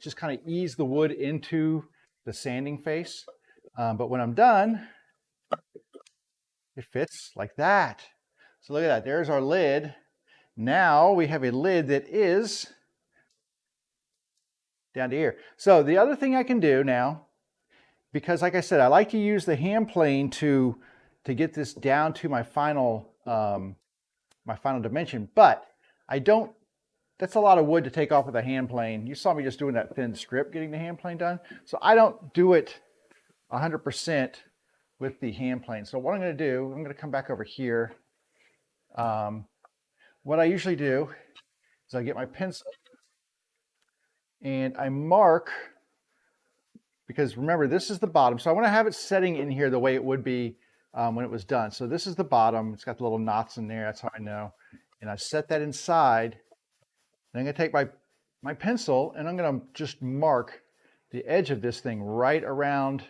just kind of ease the wood into the sanding face. But when I'm done, it fits like that. So look at that, there's our lid. Now we have a lid that is down to here. So the other thing I can do now, because like I said, I like to use the hand plane to get this down to my final dimension, but I don't, that's a lot of wood to take off with a hand plane. You saw me just doing that thin strip, getting the hand plane done. So I don't do it 100% with the hand plane. So what I'm gonna do, I'm gonna come back over here. What I usually do is I get my pencil and I mark, because remember, this is the bottom. So I want to have it setting in here the way it would be when it was done. So this is the bottom. It's got the little knots in there. That's how I know. And I set that inside. Then I'm going to take my pencil and I'm going to just mark the edge of this thing right around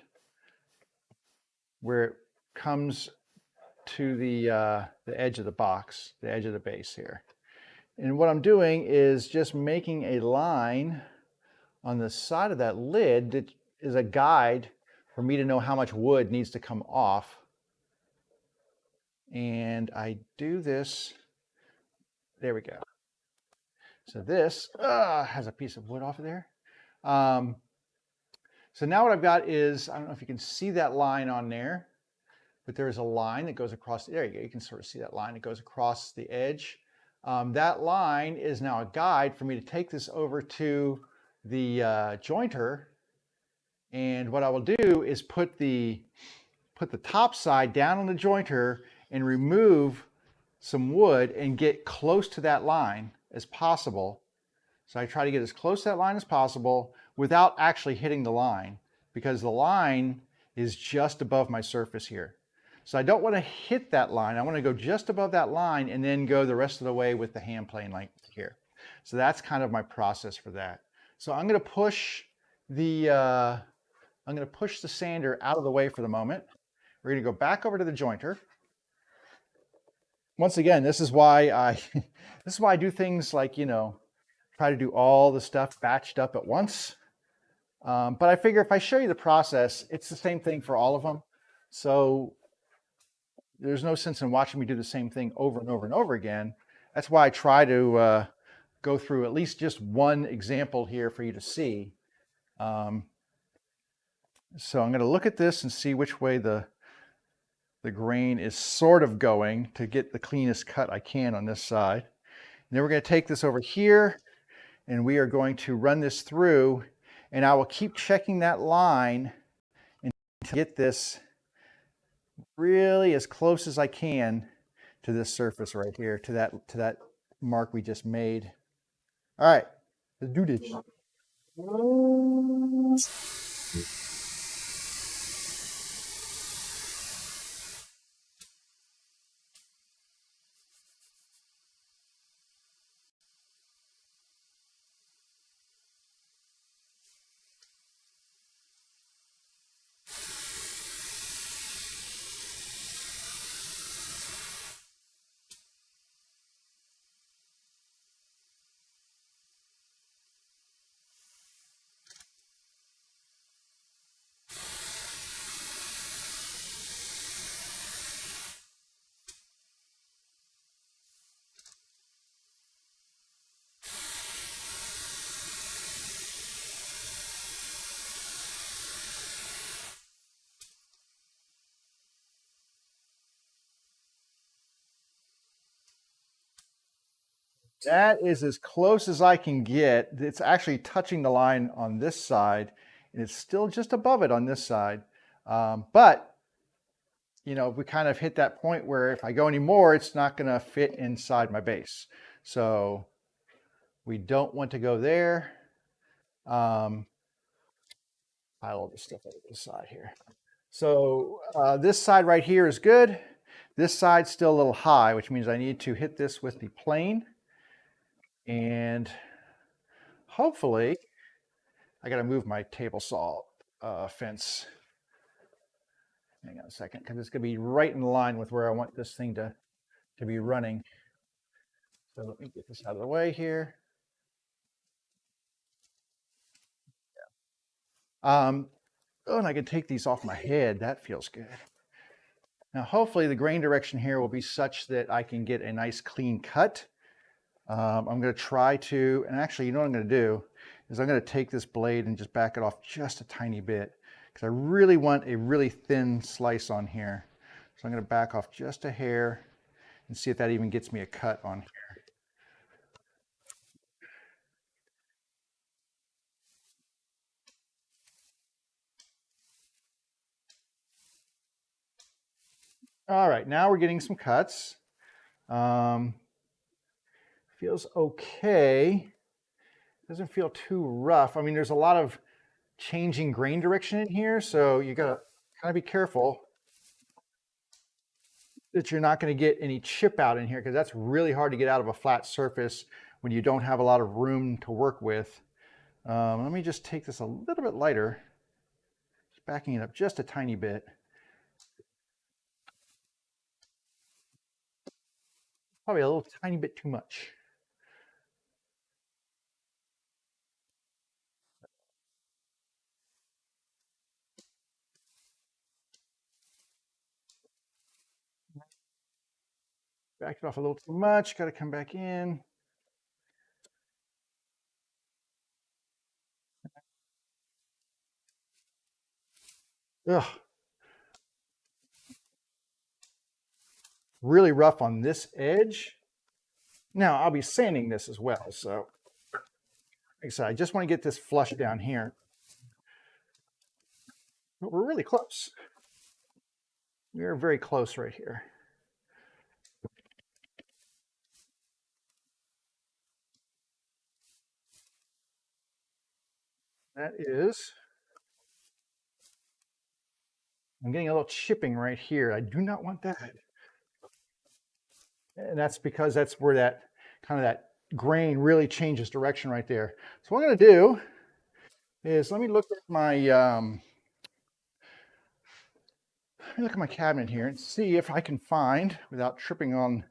where it comes to the edge of the box, the edge of the base here. And what I'm doing is just making a line on the side of that lid that is a guide for me to know how much wood needs to come off. And I do this, there we go. So this has a piece of wood off of there. So now what I've got is, I don't know if you can see that line on there, but there's a line that goes across, there you go, you can sort of see that line that goes across the edge. That line is now a guide for me to take this over to the jointer. And what I will do is put the top side down on the jointer and remove some wood and get close to that line as possible. So I try to get as close to that line as possible without actually hitting the line, because the line is just above my surface here. So I don't want to hit that line. I want to go just above that line and then go the rest of the way with the hand plane like here. So that's kind of my process for that. So I'm going to push the sander out of the way for the moment. We're going to go back over to the jointer. Once again, this is why I do things like, you know, try to do all the stuff batched up at once. But I figure if I show you the process, it's the same thing for all of them. So there's no sense in watching me do the same thing over and over and over again. That's why I try to go through at least just one example here for you to see. So I'm going to look at this and see which way the grain is sort of going to get the cleanest cut I can on this side. And then we're going to take this over here and we are going to run this through, and I will keep checking that line until I get this really as close as I can to this surface right here, to that mark we just made. All right, let's do this. That is as close as I can get. It's actually touching the line on this side, and it's still just above it on this side. But, you know, we kind of hit that point where if I go any more, it's not going to fit inside my base. So we don't want to go there. Pile all this stuff over to the side here. So this side right here is good. This side's still a little high, which means I need to hit this with the plane. And hopefully, I got to move my table saw fence. Hang on a second, because it's going to be right in line with where I want this thing to be running. So let me get this out of the way here. Oh, and I can take these off my head. That feels good. Now, hopefully the grain direction here will be such that I can get a nice clean cut. I'm going to try to, and actually, you know what I'm going to do is I'm going to take this blade and just back it off just a tiny bit because I really want a really thin slice on here. So I'm going to back off just a hair and see if that even gets me a cut on here. All right, now we're getting some cuts. Feels okay. Doesn't feel too rough. I mean, there's a lot of changing grain direction in here, so you gotta kind of be careful that you're not going to get any chip out in here, because that's really hard to get out of a flat surface when you don't have a lot of room to work with. Let me just take this a little bit lighter, just backing it up just a tiny bit. Probably a little tiny bit too much. Backed it off a little too much, got to come back in. Ugh. Really rough on this edge. Now I'll be sanding this as well, so like I said, I just want to get this flush down here. But we're really close. We are very close right here. That is, I'm getting a little chipping right here. I do not want that. And that's because that's where that kind of that grain really changes direction right there. So what I'm going to do is let me look at my cabinet here and see if I can find, without tripping on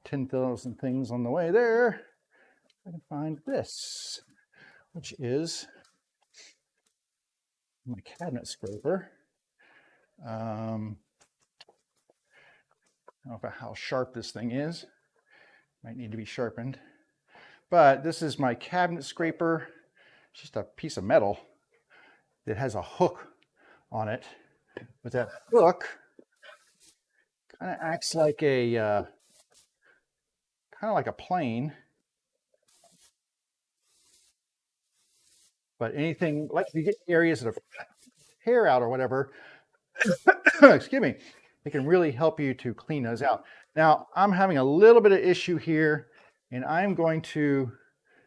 10,000 things on the way there, I can find this, which is my cabinet scraper. I don't know how sharp this thing is. Might need to be sharpened. But this is my cabinet scraper. It's just a piece of metal that has a hook on it. But that hook kind of acts like a plane. But anything, like if you get areas that have hair out or whatever, excuse me, it can really help you to clean those out. Now, I'm having a little bit of issue here, and I'm going to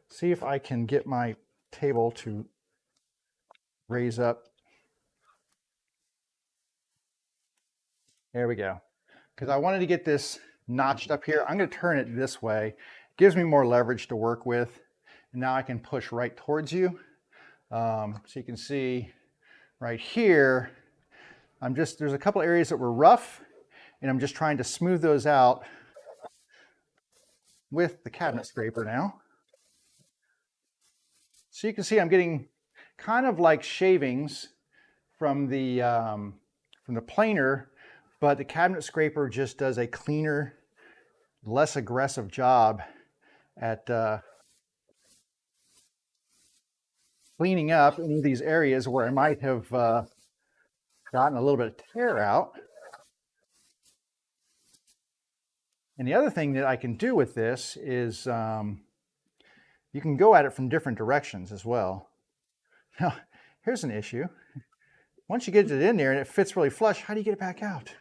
see if I can get my table to raise up. There we go. Because I wanted to get this notched up here. I'm going to turn it this way. It gives me more leverage to work with. And now I can push right towards you. So you can see right here, there's a couple areas that were rough, and I'm just trying to smooth those out with the cabinet scraper now. So you can see I'm getting kind of like shavings from the planer, but the cabinet scraper just does a cleaner, less aggressive job at cleaning up any of these areas where I might have gotten a little bit of tear out. And the other thing that I can do with this is you can go at it from different directions as well. Now, here's an issue. Once you get it in there and it fits really flush, how do you get it back out?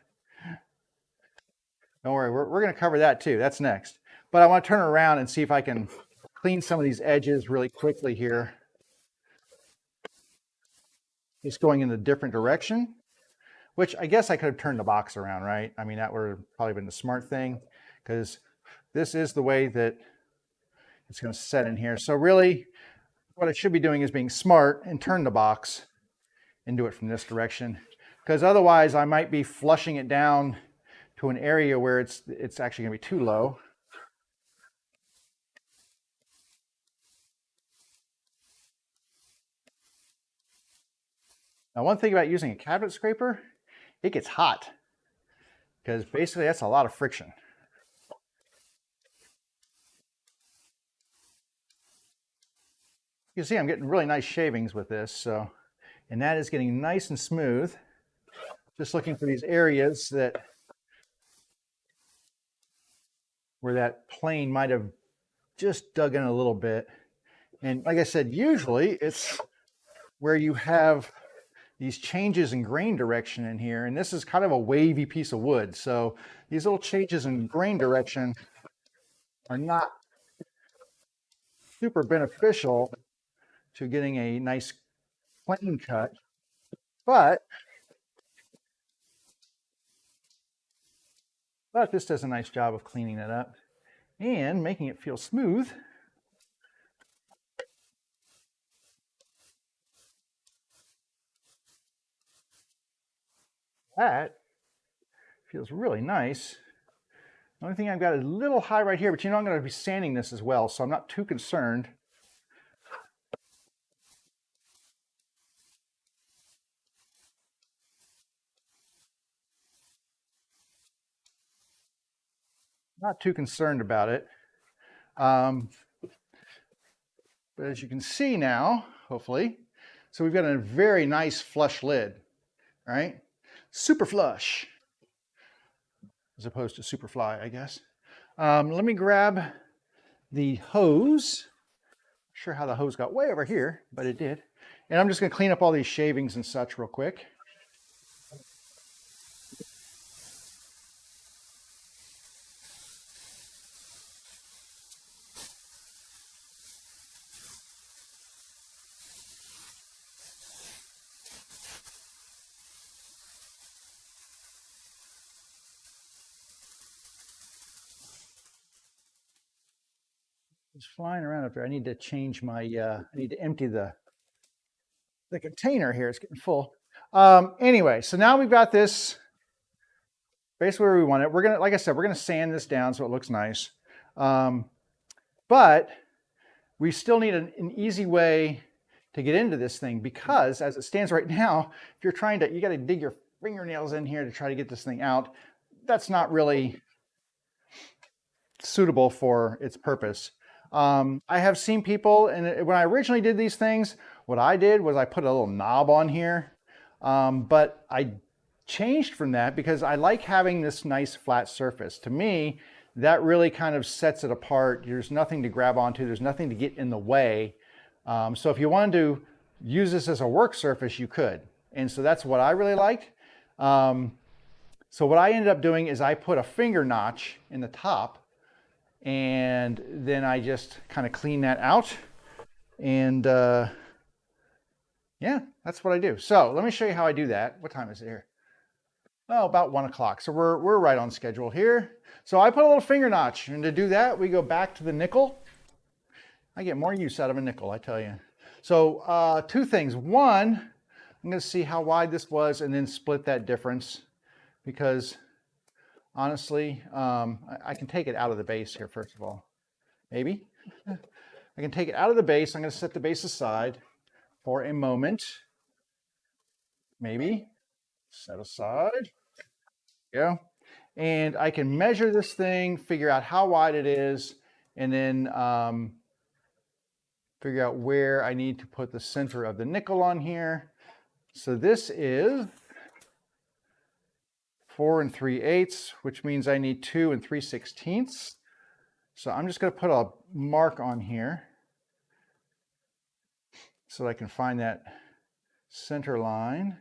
Don't worry, we're going to cover that too. That's next. But I want to turn it around and see if I can clean some of these edges really quickly here. It's going in a different direction. which I guess I could have turned the box around, right? I mean, that would have probably been the smart thing, because this is the way that it's going to set in here. So really, what I should be doing is being smart and turn the box and do it from this direction, because otherwise I might be flushing it down to an area where it's actually going to be too low. Now, one thing about using a cabinet scraper, it gets hot, because basically that's a lot of friction. You can see I'm getting really nice shavings with this, so, and that is getting nice and smooth. Just looking for these areas where that plane might have just dug in a little bit. And like I said, usually it's where you have these changes in grain direction in here, and this is kind of a wavy piece of wood. So these little changes in grain direction are not super beneficial to getting a nice plane cut, but this does a nice job of cleaning it up and making it feel smooth. That feels really nice. The only thing I've got is a little high right here, but you know I'm going to be sanding this as well, so I'm not too concerned. Not too concerned about it. But as you can see now, hopefully, so we've got a very nice flush lid, right? Super flush, as opposed to super fly, I guess. Let me grab the hose. Not sure how the hose got way over here, but it did. And I'm just going to clean up all these shavings and such real quick. It's flying around up there. I need to change my, I need to empty the container here. It's getting full. Anyway, so now we've got this basically where we want it. We're going to, like I said, we're going to sand this down so it looks nice. But we still need an easy way to get into this thing, because as it stands right now, if you're trying to, you got to dig your fingernails in here to try to get this thing out. That's not really suitable for its purpose. I have seen people, and when I originally did these things, what I did was I put a little knob on here, but I changed from that because I like having this nice flat surface. To me, that really kind of sets it apart. There's nothing to grab onto, there's nothing to get in the way. So if you wanted to use this as a work surface, you could. And so that's what I really liked. So what I ended up doing is I put a finger notch in the top, and then I just kind of clean that out. And yeah, that's what I do. So let me show you how I do that. What time is it here? Oh, about 1 o'clock. So we're right on schedule here. So I put a little finger notch, and to do that, we go back to the nickel. I get more use out of a nickel, I tell you. So two things. One, I'm going to see how wide this was and then split that difference, because honestly, I can take it out of the base here, first of all. Maybe. I can take it out of the base. I'm going to set the base aside for a moment. Maybe. Set aside. Go. And I can measure this thing, figure out how wide it is, and then figure out where I need to put the center of the nickel on here. So this is 4 3/8, which means I need 2 3/16. So I'm just going to put a mark on here so that I can find that center line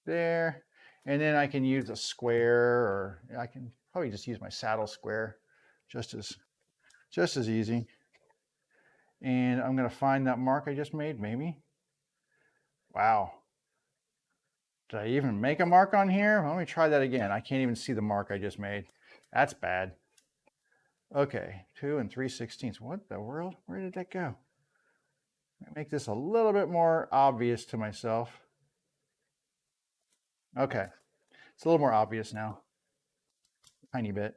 there. And then I can use a square, or I can probably just use my saddle square, just as easy. And I'm going to find that mark I just made, maybe. Wow. Did I even make a mark on here? Let me try that again. I can't even see the mark I just made. That's bad. Okay, 2 3/16. What the world? Where did that go? Make this a little bit more obvious to myself. Okay, it's a little more obvious now. Tiny bit.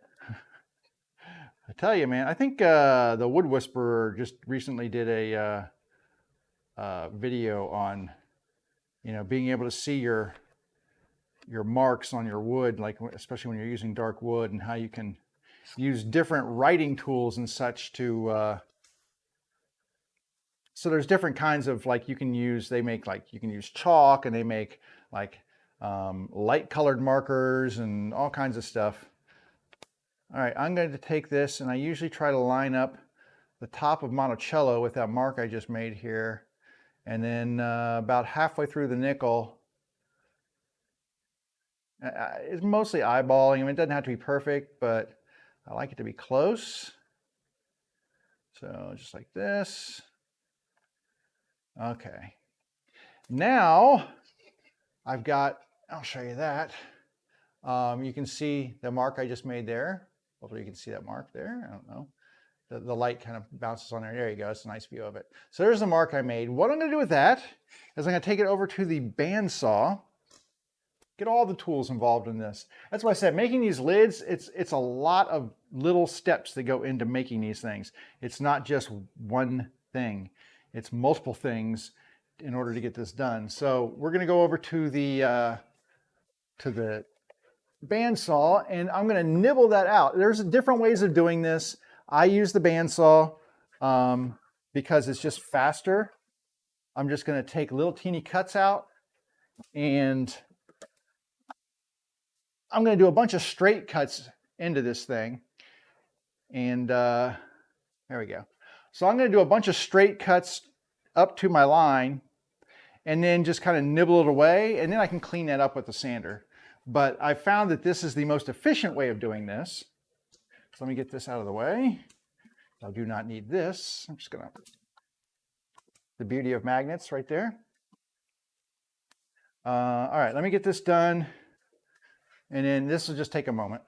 I tell you, man, I think the Wood Whisperer just recently did a video on, you know, being able to see your marks on your wood, like especially when you're using dark wood, and how you can use different writing tools and such to. So there's different kinds of, like, you can use. They make, like, you can use chalk, and they make like light colored markers and all kinds of stuff. All right, I'm going to take this, and I usually try to line up the top of Monticello with that mark I just made here. And then about halfway through the nickel, it's mostly eyeballing. I mean, it doesn't have to be perfect, but I like it to be close. So just like this. Okay. Now I've got, I'll show you that. You can see the mark I just made there. Hopefully you can see that mark there. I don't know. The light kind of bounces on there. There you go. It's a nice view of it. So there's the mark I made. What I'm going to do with that is I'm going to take it over to the bandsaw. Get all the tools involved in this. That's why I said making these lids, it's a lot of little steps that go into making these things. It's not just one thing. It's multiple things in order to get this done. So we're going to go over to the bandsaw, and I'm going to nibble that out. There's different ways of doing this. I use the bandsaw because it's just faster. I'm just going to take little teeny cuts out, and I'm going to do a bunch of straight cuts into this thing. And there we go. So I'm going to do a bunch of straight cuts up to my line, and then just kind of nibble it away, and then I can clean that up with the sander. But I found that this is the most efficient way of doing this. So let me get this out of the way. I do not need this. I'm just going to, the beauty of magnets right there. All right, let me get this done. And then this will just take a moment.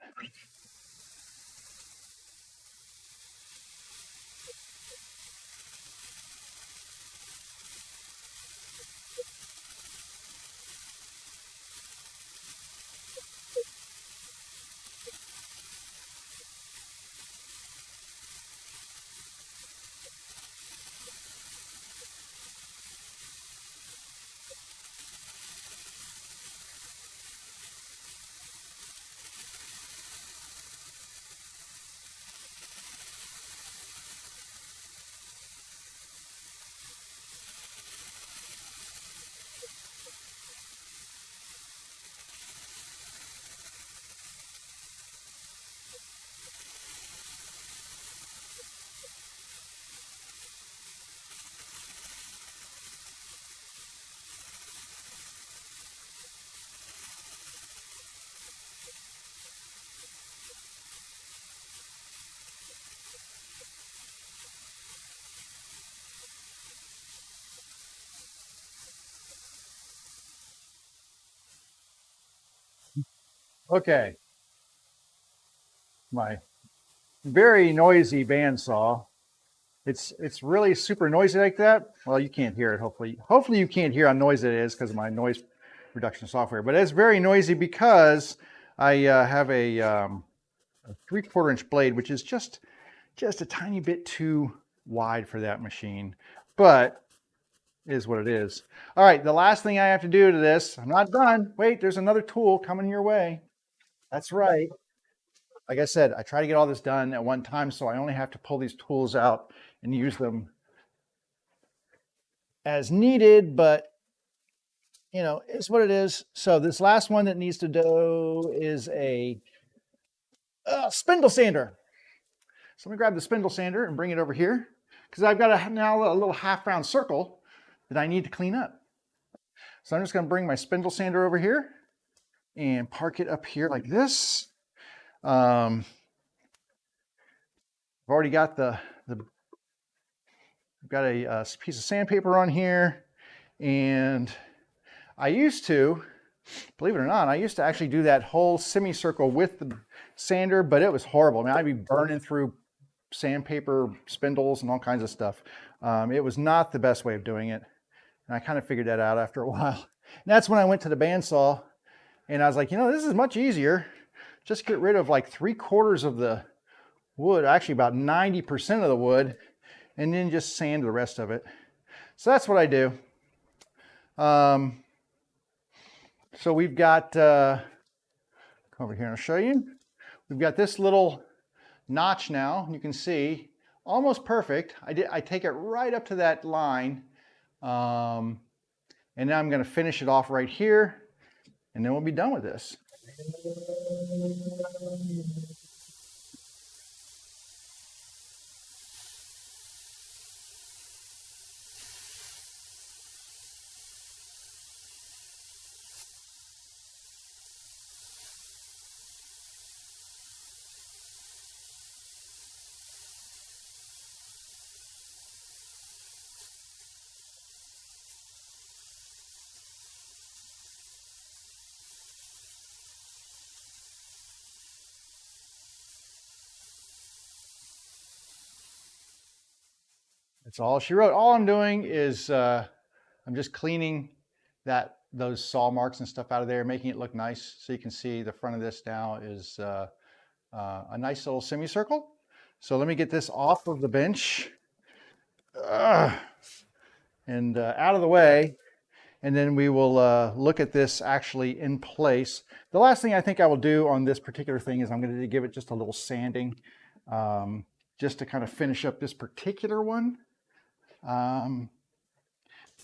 Okay. My very noisy bandsaw. It's really super noisy like that. Well, you can't hear it, hopefully. Hopefully you can't hear how noisy it is because of my noise reduction software. But it's very noisy because I have a 3/4 inch blade, which is just a tiny bit too wide for that machine. But it is what it is. All right, the last thing I have to do to this, I'm not done. Wait, there's another tool coming your way. That's right. Like I said, I try to get all this done at one time, so I only have to pull these tools out and use them as needed, but you know, it's what it is. So this last one that needs to do is a spindle sander. So let me grab the spindle sander and bring it over here, because I've got now a little half round circle that I need to clean up. So I'm just going to bring my spindle sander over here and park it up here like this. I've already got I've got a piece of sandpaper on here, and I used to believe it or not, I used to actually do that whole semicircle with the sander, but it was horrible. I mean, I'd be burning through sandpaper spindles and all kinds of stuff. It was not the best way of doing it. And I kind of figured that out after a while. And that's when I went to the bandsaw and I was like, you know, this is much easier. Just get rid of like 3/4 of the wood, actually about 90% of the wood, and then just sand the rest of it. So that's what I do. So we've got, come over here and I'll show you. We've got this little notch now. You can see almost perfect. I take it right up to that line. And now I'm going to finish it off right here, and then we'll be done with this. That's all she wrote. All I'm doing is I'm just cleaning those saw marks and stuff out of there, making it look nice. So you can see the front of this now is a nice little semicircle. So let me get this off of the bench and out of the way. And then we will look at this actually in place. The last thing I think I will do on this particular thing is I'm going to give it just a little sanding, just to kind of finish up this particular one. And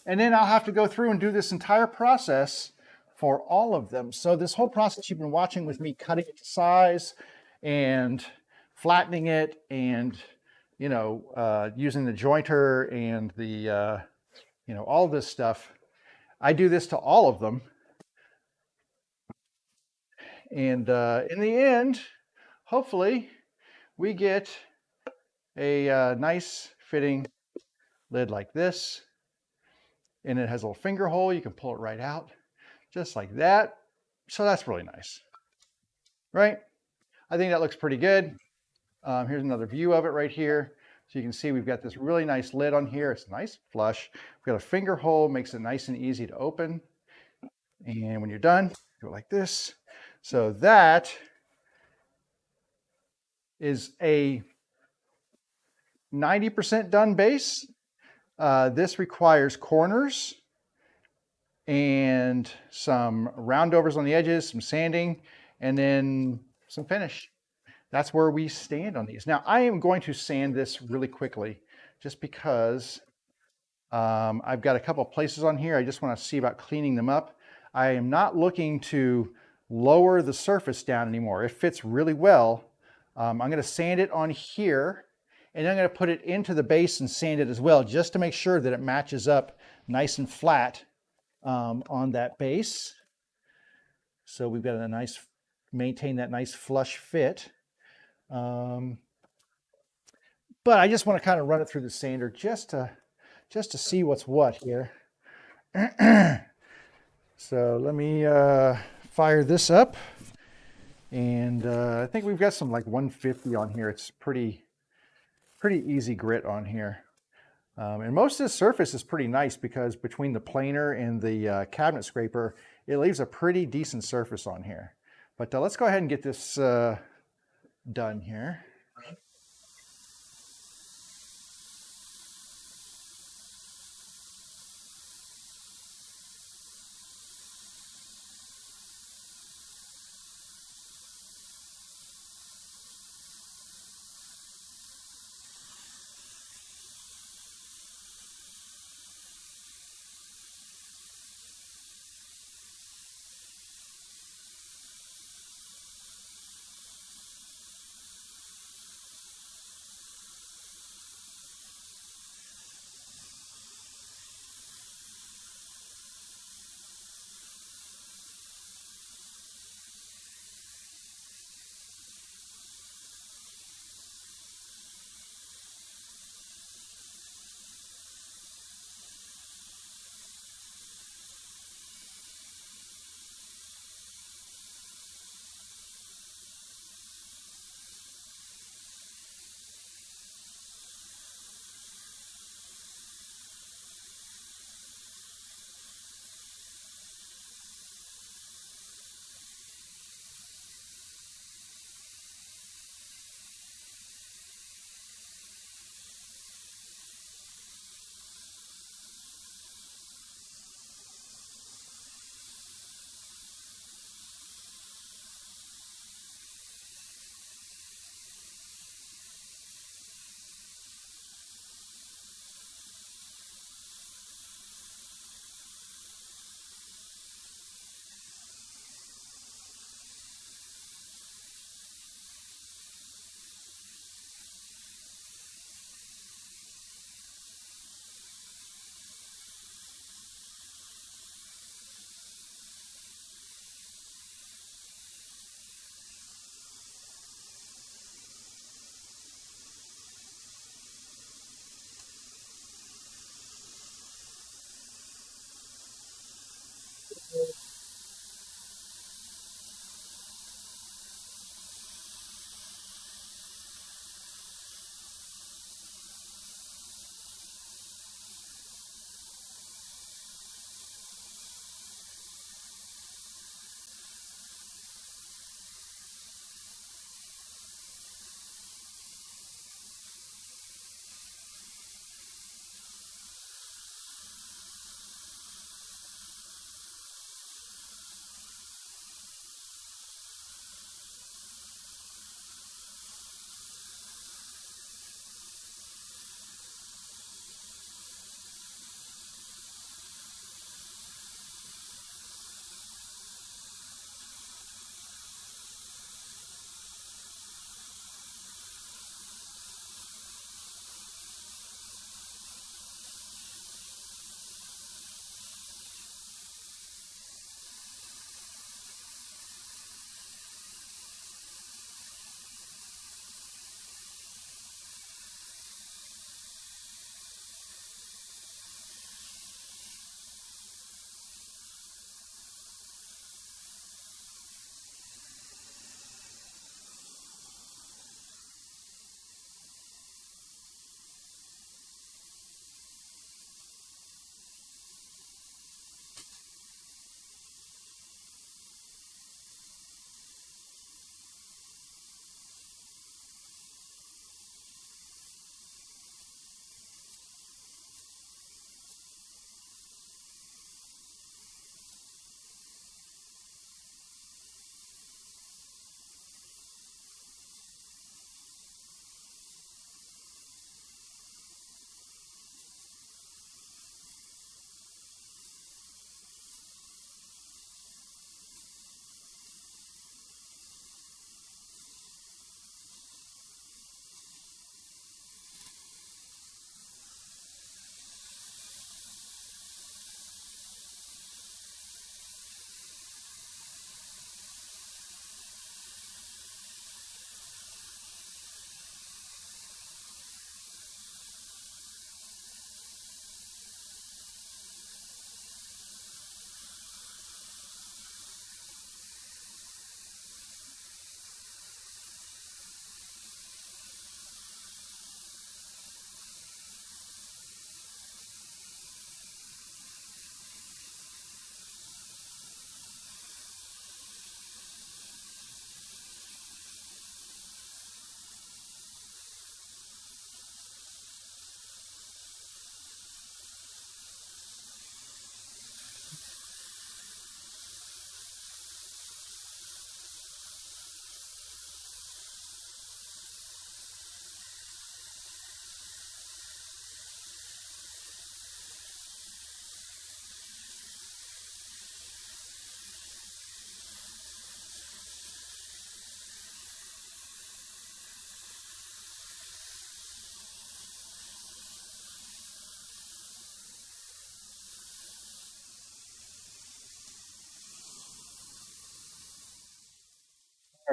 then I'll have to go through and do this entire process for all of them. So this whole process you've been watching with me cutting it to size and flattening it and, you know, using the jointer and the, you know, all this stuff. I do this to all of them. And in the end, hopefully we get a nice fitting lid like this. And it has a little finger hole. You can pull it right out just like that. So that's really nice, right? I think that looks pretty good. Here's another view of it right here. So you can see we've got this really nice lid on here. It's nice flush. We've got a finger hole, makes it nice and easy to open. And when you're done, do it like this. So that is a 90% done base. This requires corners and some roundovers on the edges, some sanding, and then some finish. That's where we stand on these. Now, I am going to sand this really quickly just because I've got a couple of places on here. I just want to see about cleaning them up. I am not looking to lower the surface down anymore. It fits really well. I'm going to sand it on here, and I'm going to put it into the base and sand it as well, just to make sure that it matches up nice and flat on that base. So we've got a nice, maintain that nice flush fit. But I just want to kind of run it through the sander just to see what's what here. So let me fire this up, and I think we've got some like 150 on here. It's pretty easy grit on here, and most of the surface is pretty nice because between the planer and the cabinet scraper, it leaves a pretty decent surface on here. But let's go ahead and get this done here.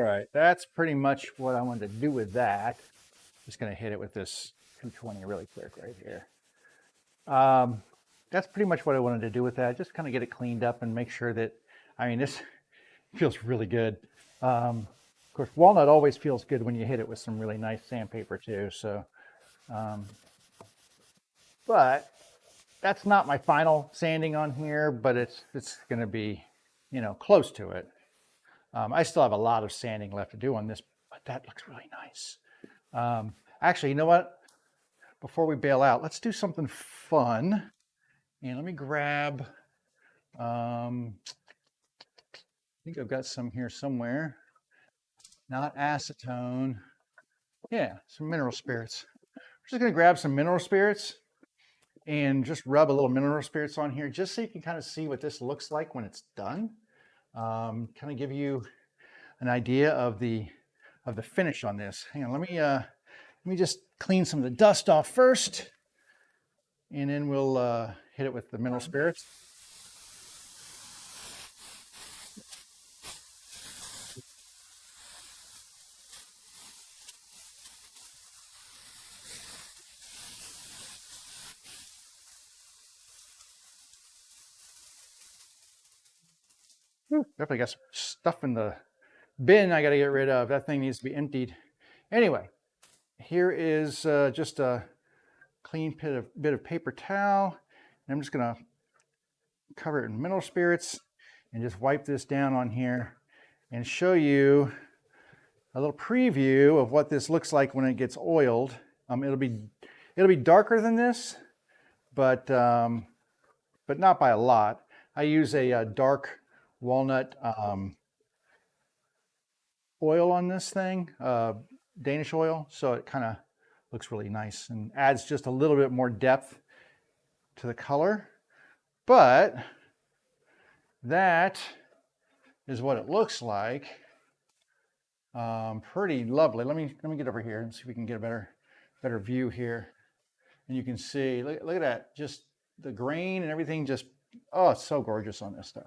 right, that's pretty much what I wanted to do with that. Just going to hit it with this 220 really quick right here. That's pretty much what I wanted to do with that. Just kind of get it cleaned up and make sure that, I mean, this feels really good. Of course, walnut always feels good when you hit it with some really nice sandpaper too. So, but that's not my final sanding on here, but it's going to be, you know, close to it. I still have a lot of sanding left to do on this, but that looks really nice. Actually, you know what? Before we bail out, let's do something fun. And let me grab, I think I've got some here somewhere. Not acetone. Yeah, some mineral spirits. We're just going to grab some mineral spirits and just rub a little mineral spirits on here just so you can kind of see what this looks like when it's done. Kind of give you an idea of the finish on this. Hang on, let me just clean some of the dust off first, and then we'll hit it with the mineral spirits. Definitely got some stuff in the bin I got to get rid of. That thing needs to be emptied. Anyway, here is just a clean bit of paper towel. And I'm just going to cover it in mineral spirits and just wipe this down on here and show you a little preview of what this looks like when it gets oiled. It'll be darker than this, but not by a lot. I use a dark walnut oil on this thing, Danish oil, so it kind of looks really nice and adds just a little bit more depth to the color. But that is what it looks like. Pretty lovely. Let me get over here and see if we can get a better view here. And you can see, look at that, just the grain and everything, just, oh, it's so gorgeous on this stuff.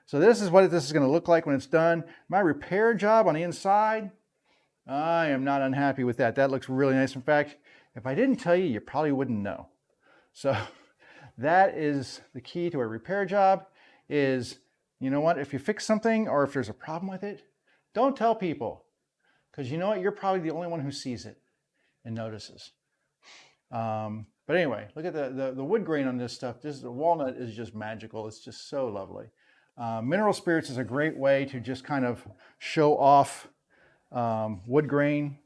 So this is what this is going to look like when it's done. My repair job on the inside, I am not unhappy with that. That looks really nice. In fact, if I didn't tell you, you probably wouldn't know. So that is the key to a repair job is, you know what, if you fix something or if there's a problem with it, don't tell people. Because you know what, you're probably the only one who sees it and notices. But anyway, look at the wood grain on this stuff. The walnut is just magical. It's just so lovely. Mineral spirits is a great way to just kind of show off wood grain.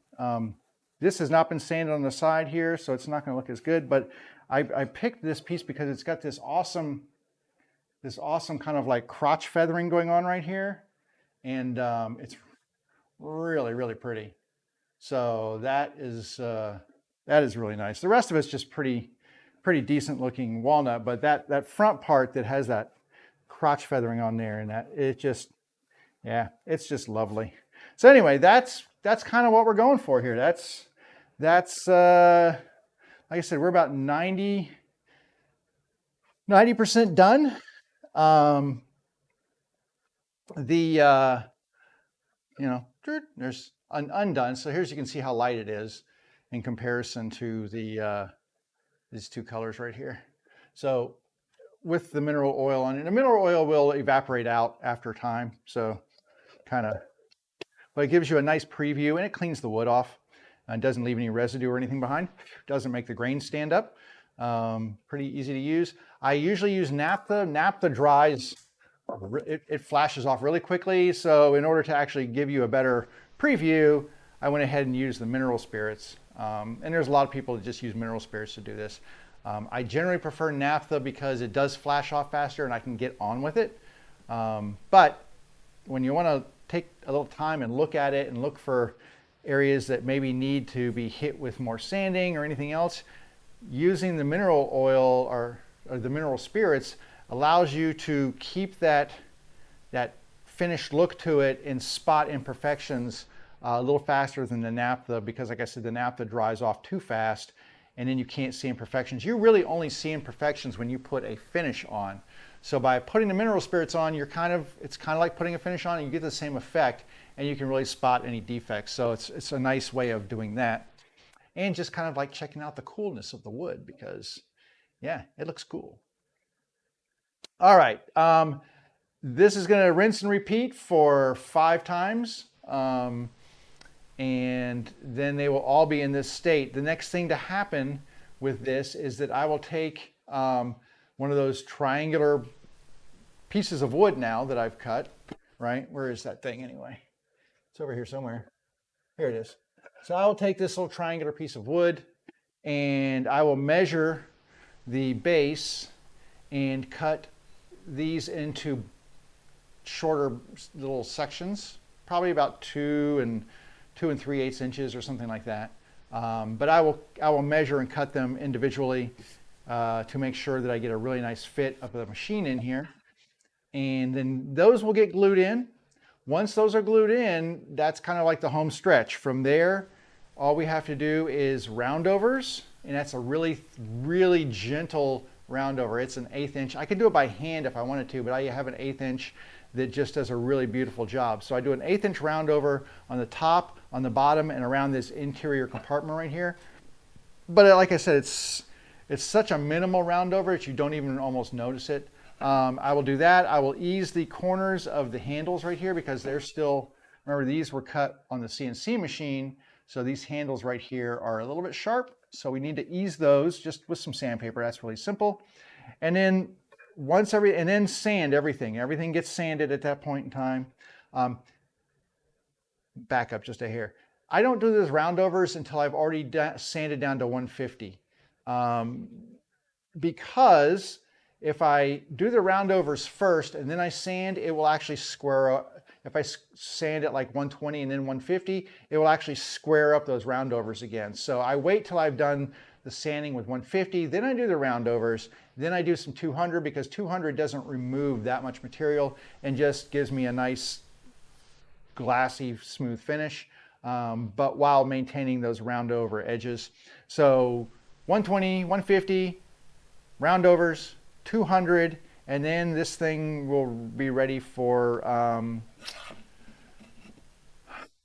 This has not been sanded on the side here, so it's not going to look as good, but I picked this piece because it's got this awesome kind of like crotch feathering going on right here, and it's really, really pretty. So that is really nice. The rest of it's just pretty decent looking walnut, but that front part that has that crotch feathering on there, and that it's just lovely. So anyway, that's kind of what we're going for here. That's like I said, we're about 90% done. You know, there's undone. So here's, you can see how light it is in comparison to these two colors right here. So with the mineral oil on it, the mineral oil will evaporate out after time. So but it gives you a nice preview, and it cleans the wood off and doesn't leave any residue or anything behind. Doesn't make the grain stand up. Pretty easy to use. I usually use naphtha. Naphtha dries, it flashes off really quickly. So in order to actually give you a better preview, I went ahead and used the mineral spirits. And there's a lot of people that just use mineral spirits to do this. I generally prefer naphtha because it does flash off faster and I can get on with it. But when you want to take a little time and look at it and look for areas that maybe need to be hit with more sanding or anything else, using the mineral oil or the mineral spirits allows you to keep that finished look to it and spot imperfections a little faster than the naphtha, because like I said, the naphtha dries off too fast and then you can't see imperfections. You really only see imperfections when you put a finish on. So by putting the mineral spirits on, it's kind of like putting a finish on, and you get the same effect, and you can really spot any defects. So it's a nice way of doing that, and just kind of like checking out the coolness of the wood, because yeah, it looks cool. All right, this is going to rinse and repeat for 5 times, and then they will all be in this state. The next thing to happen with this is that I will take one of those triangular pieces of wood now that I've cut, right? Where is that thing anyway? It's over here somewhere. Here it is. So I will take this little triangular piece of wood, and I will measure the base and cut these into shorter little sections, probably about 2 3/8 inches or something like that. But I will measure and cut them individually to make sure that I get a really nice fit of the machine in here. And then those will get glued in. Once those are glued in, that's kind of like the home stretch. From there, all we have to do is roundovers, and that's a really, really gentle roundover. It's an 1/8 inch. I could do it by hand if I wanted to, but I have an 1/8 inch that just does a really beautiful job. So I do an 1/8 inch roundover on the top, on the bottom, and around this interior compartment right here. But like I said, it's such a minimal roundover that you don't even almost notice it. I will do that. I will ease the corners of the handles right here, because they're still, remember, these were cut on the CNC machine. So these handles right here are a little bit sharp. So we need to ease those just with some sandpaper. That's really simple. And then and then sand everything. Everything gets sanded at that point in time. Back up just a hair. I don't do those roundovers until I've already sanded down to 150. Because if I do the roundovers first and then I sand, it will actually square up. If I sand at like 120 and then 150, it will actually square up those roundovers again. So I wait till I've done the sanding with 150, then I do the roundovers, then I do some 200, because 200 doesn't remove that much material and just gives me a nice glassy, smooth finish, but while maintaining those roundover edges. So 120, 150, roundovers, 200, and then this thing will be ready for,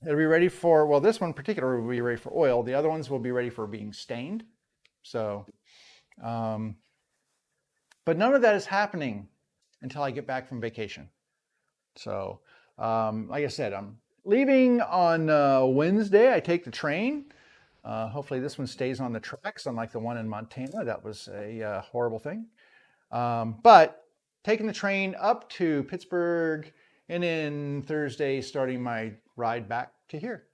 it'll be ready for, well, this one in particular will be ready for oil. The other ones will be ready for being stained. So, but none of that is happening until I get back from vacation. So, like I said, I'm leaving on Wednesday. I take the train. Hopefully this one stays on the tracks, unlike the one in Montana. That was a horrible thing. But taking the train up to Pittsburgh, and then Thursday starting my ride back to here.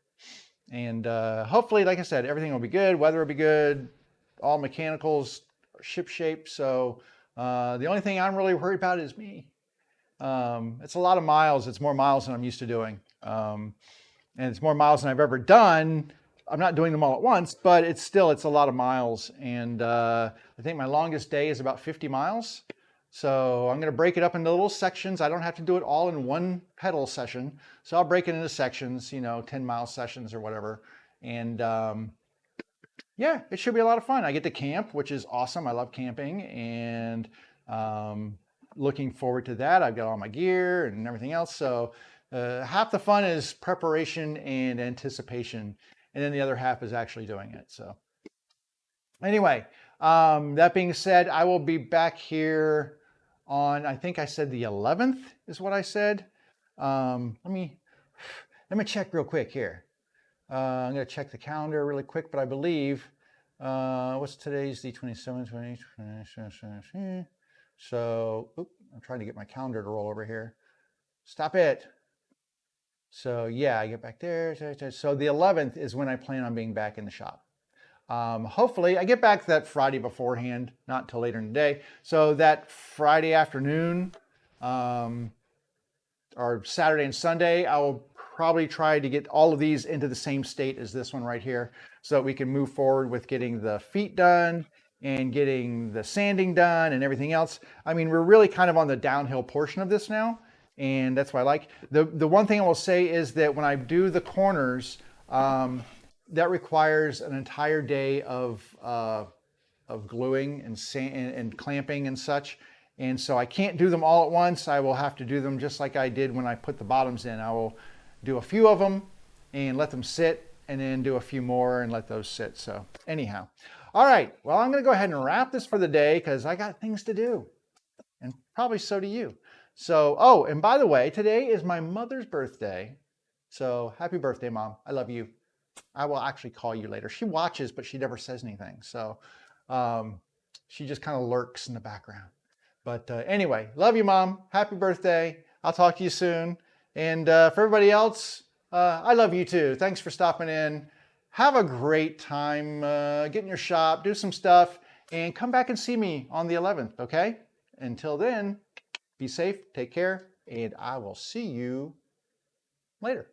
And hopefully, like I said, everything will be good. Weather will be good. All mechanicals are shipshape. So the only thing I'm really worried about is me. It's a lot of miles. It's more miles than I'm used to doing. And it's more miles than I've ever done. I'm not doing them all at once, but it's a lot of miles. And I think my longest day is about 50 miles. So I'm going to break it up into little sections. I don't have to do it all in one pedal session. So I'll break it into sections, 10-mile sessions or whatever. And yeah, it should be a lot of fun. I get to camp, which is awesome. I love camping, and looking forward to that. I've got all my gear and everything else. So half the fun is preparation and anticipation, and then the other half is actually doing it. So anyway, that being said, I will be back here on, I think I said the 11th is what I said. Let me check real quick here. I'm going to check the calendar really quick, but I believe, what's today's, the 27th, 20, so, I'm trying to get my calendar to roll over here. Stop it. So yeah, I get back there. So the 11th is when I plan on being back in the shop. Hopefully I get back that Friday beforehand, not until later in the day. So that Friday afternoon, or Saturday and Sunday, I will probably try to get all of these into the same state as this one right here, so that we can move forward with getting the feet done and getting the sanding done and everything else. I mean, we're really kind of on the downhill portion of this now, and that's what I like. The one thing I will say is that when I do the corners, that requires an entire day of gluing and clamping and such. And so I can't do them all at once. I will have to do them just like I did when I put the bottoms in. I will do a few of them and let them sit, and then do a few more and let those sit. So anyhow, all right, well, I'm going to go ahead and wrap this for the day because I got things to do, and probably so do you. So, oh, and by the way, today is my mother's birthday. So happy birthday, Mom. I love you. I will actually call you later. She watches, but she never says anything. So she just kind of lurks in the background. But anyway, love you, Mom. Happy birthday. I'll talk to you soon. And for everybody else, I love you too. Thanks for stopping in. Have a great time. Get in your shop, do some stuff, and come back and see me on the 11th, okay? Until then, be safe, take care, and I will see you later.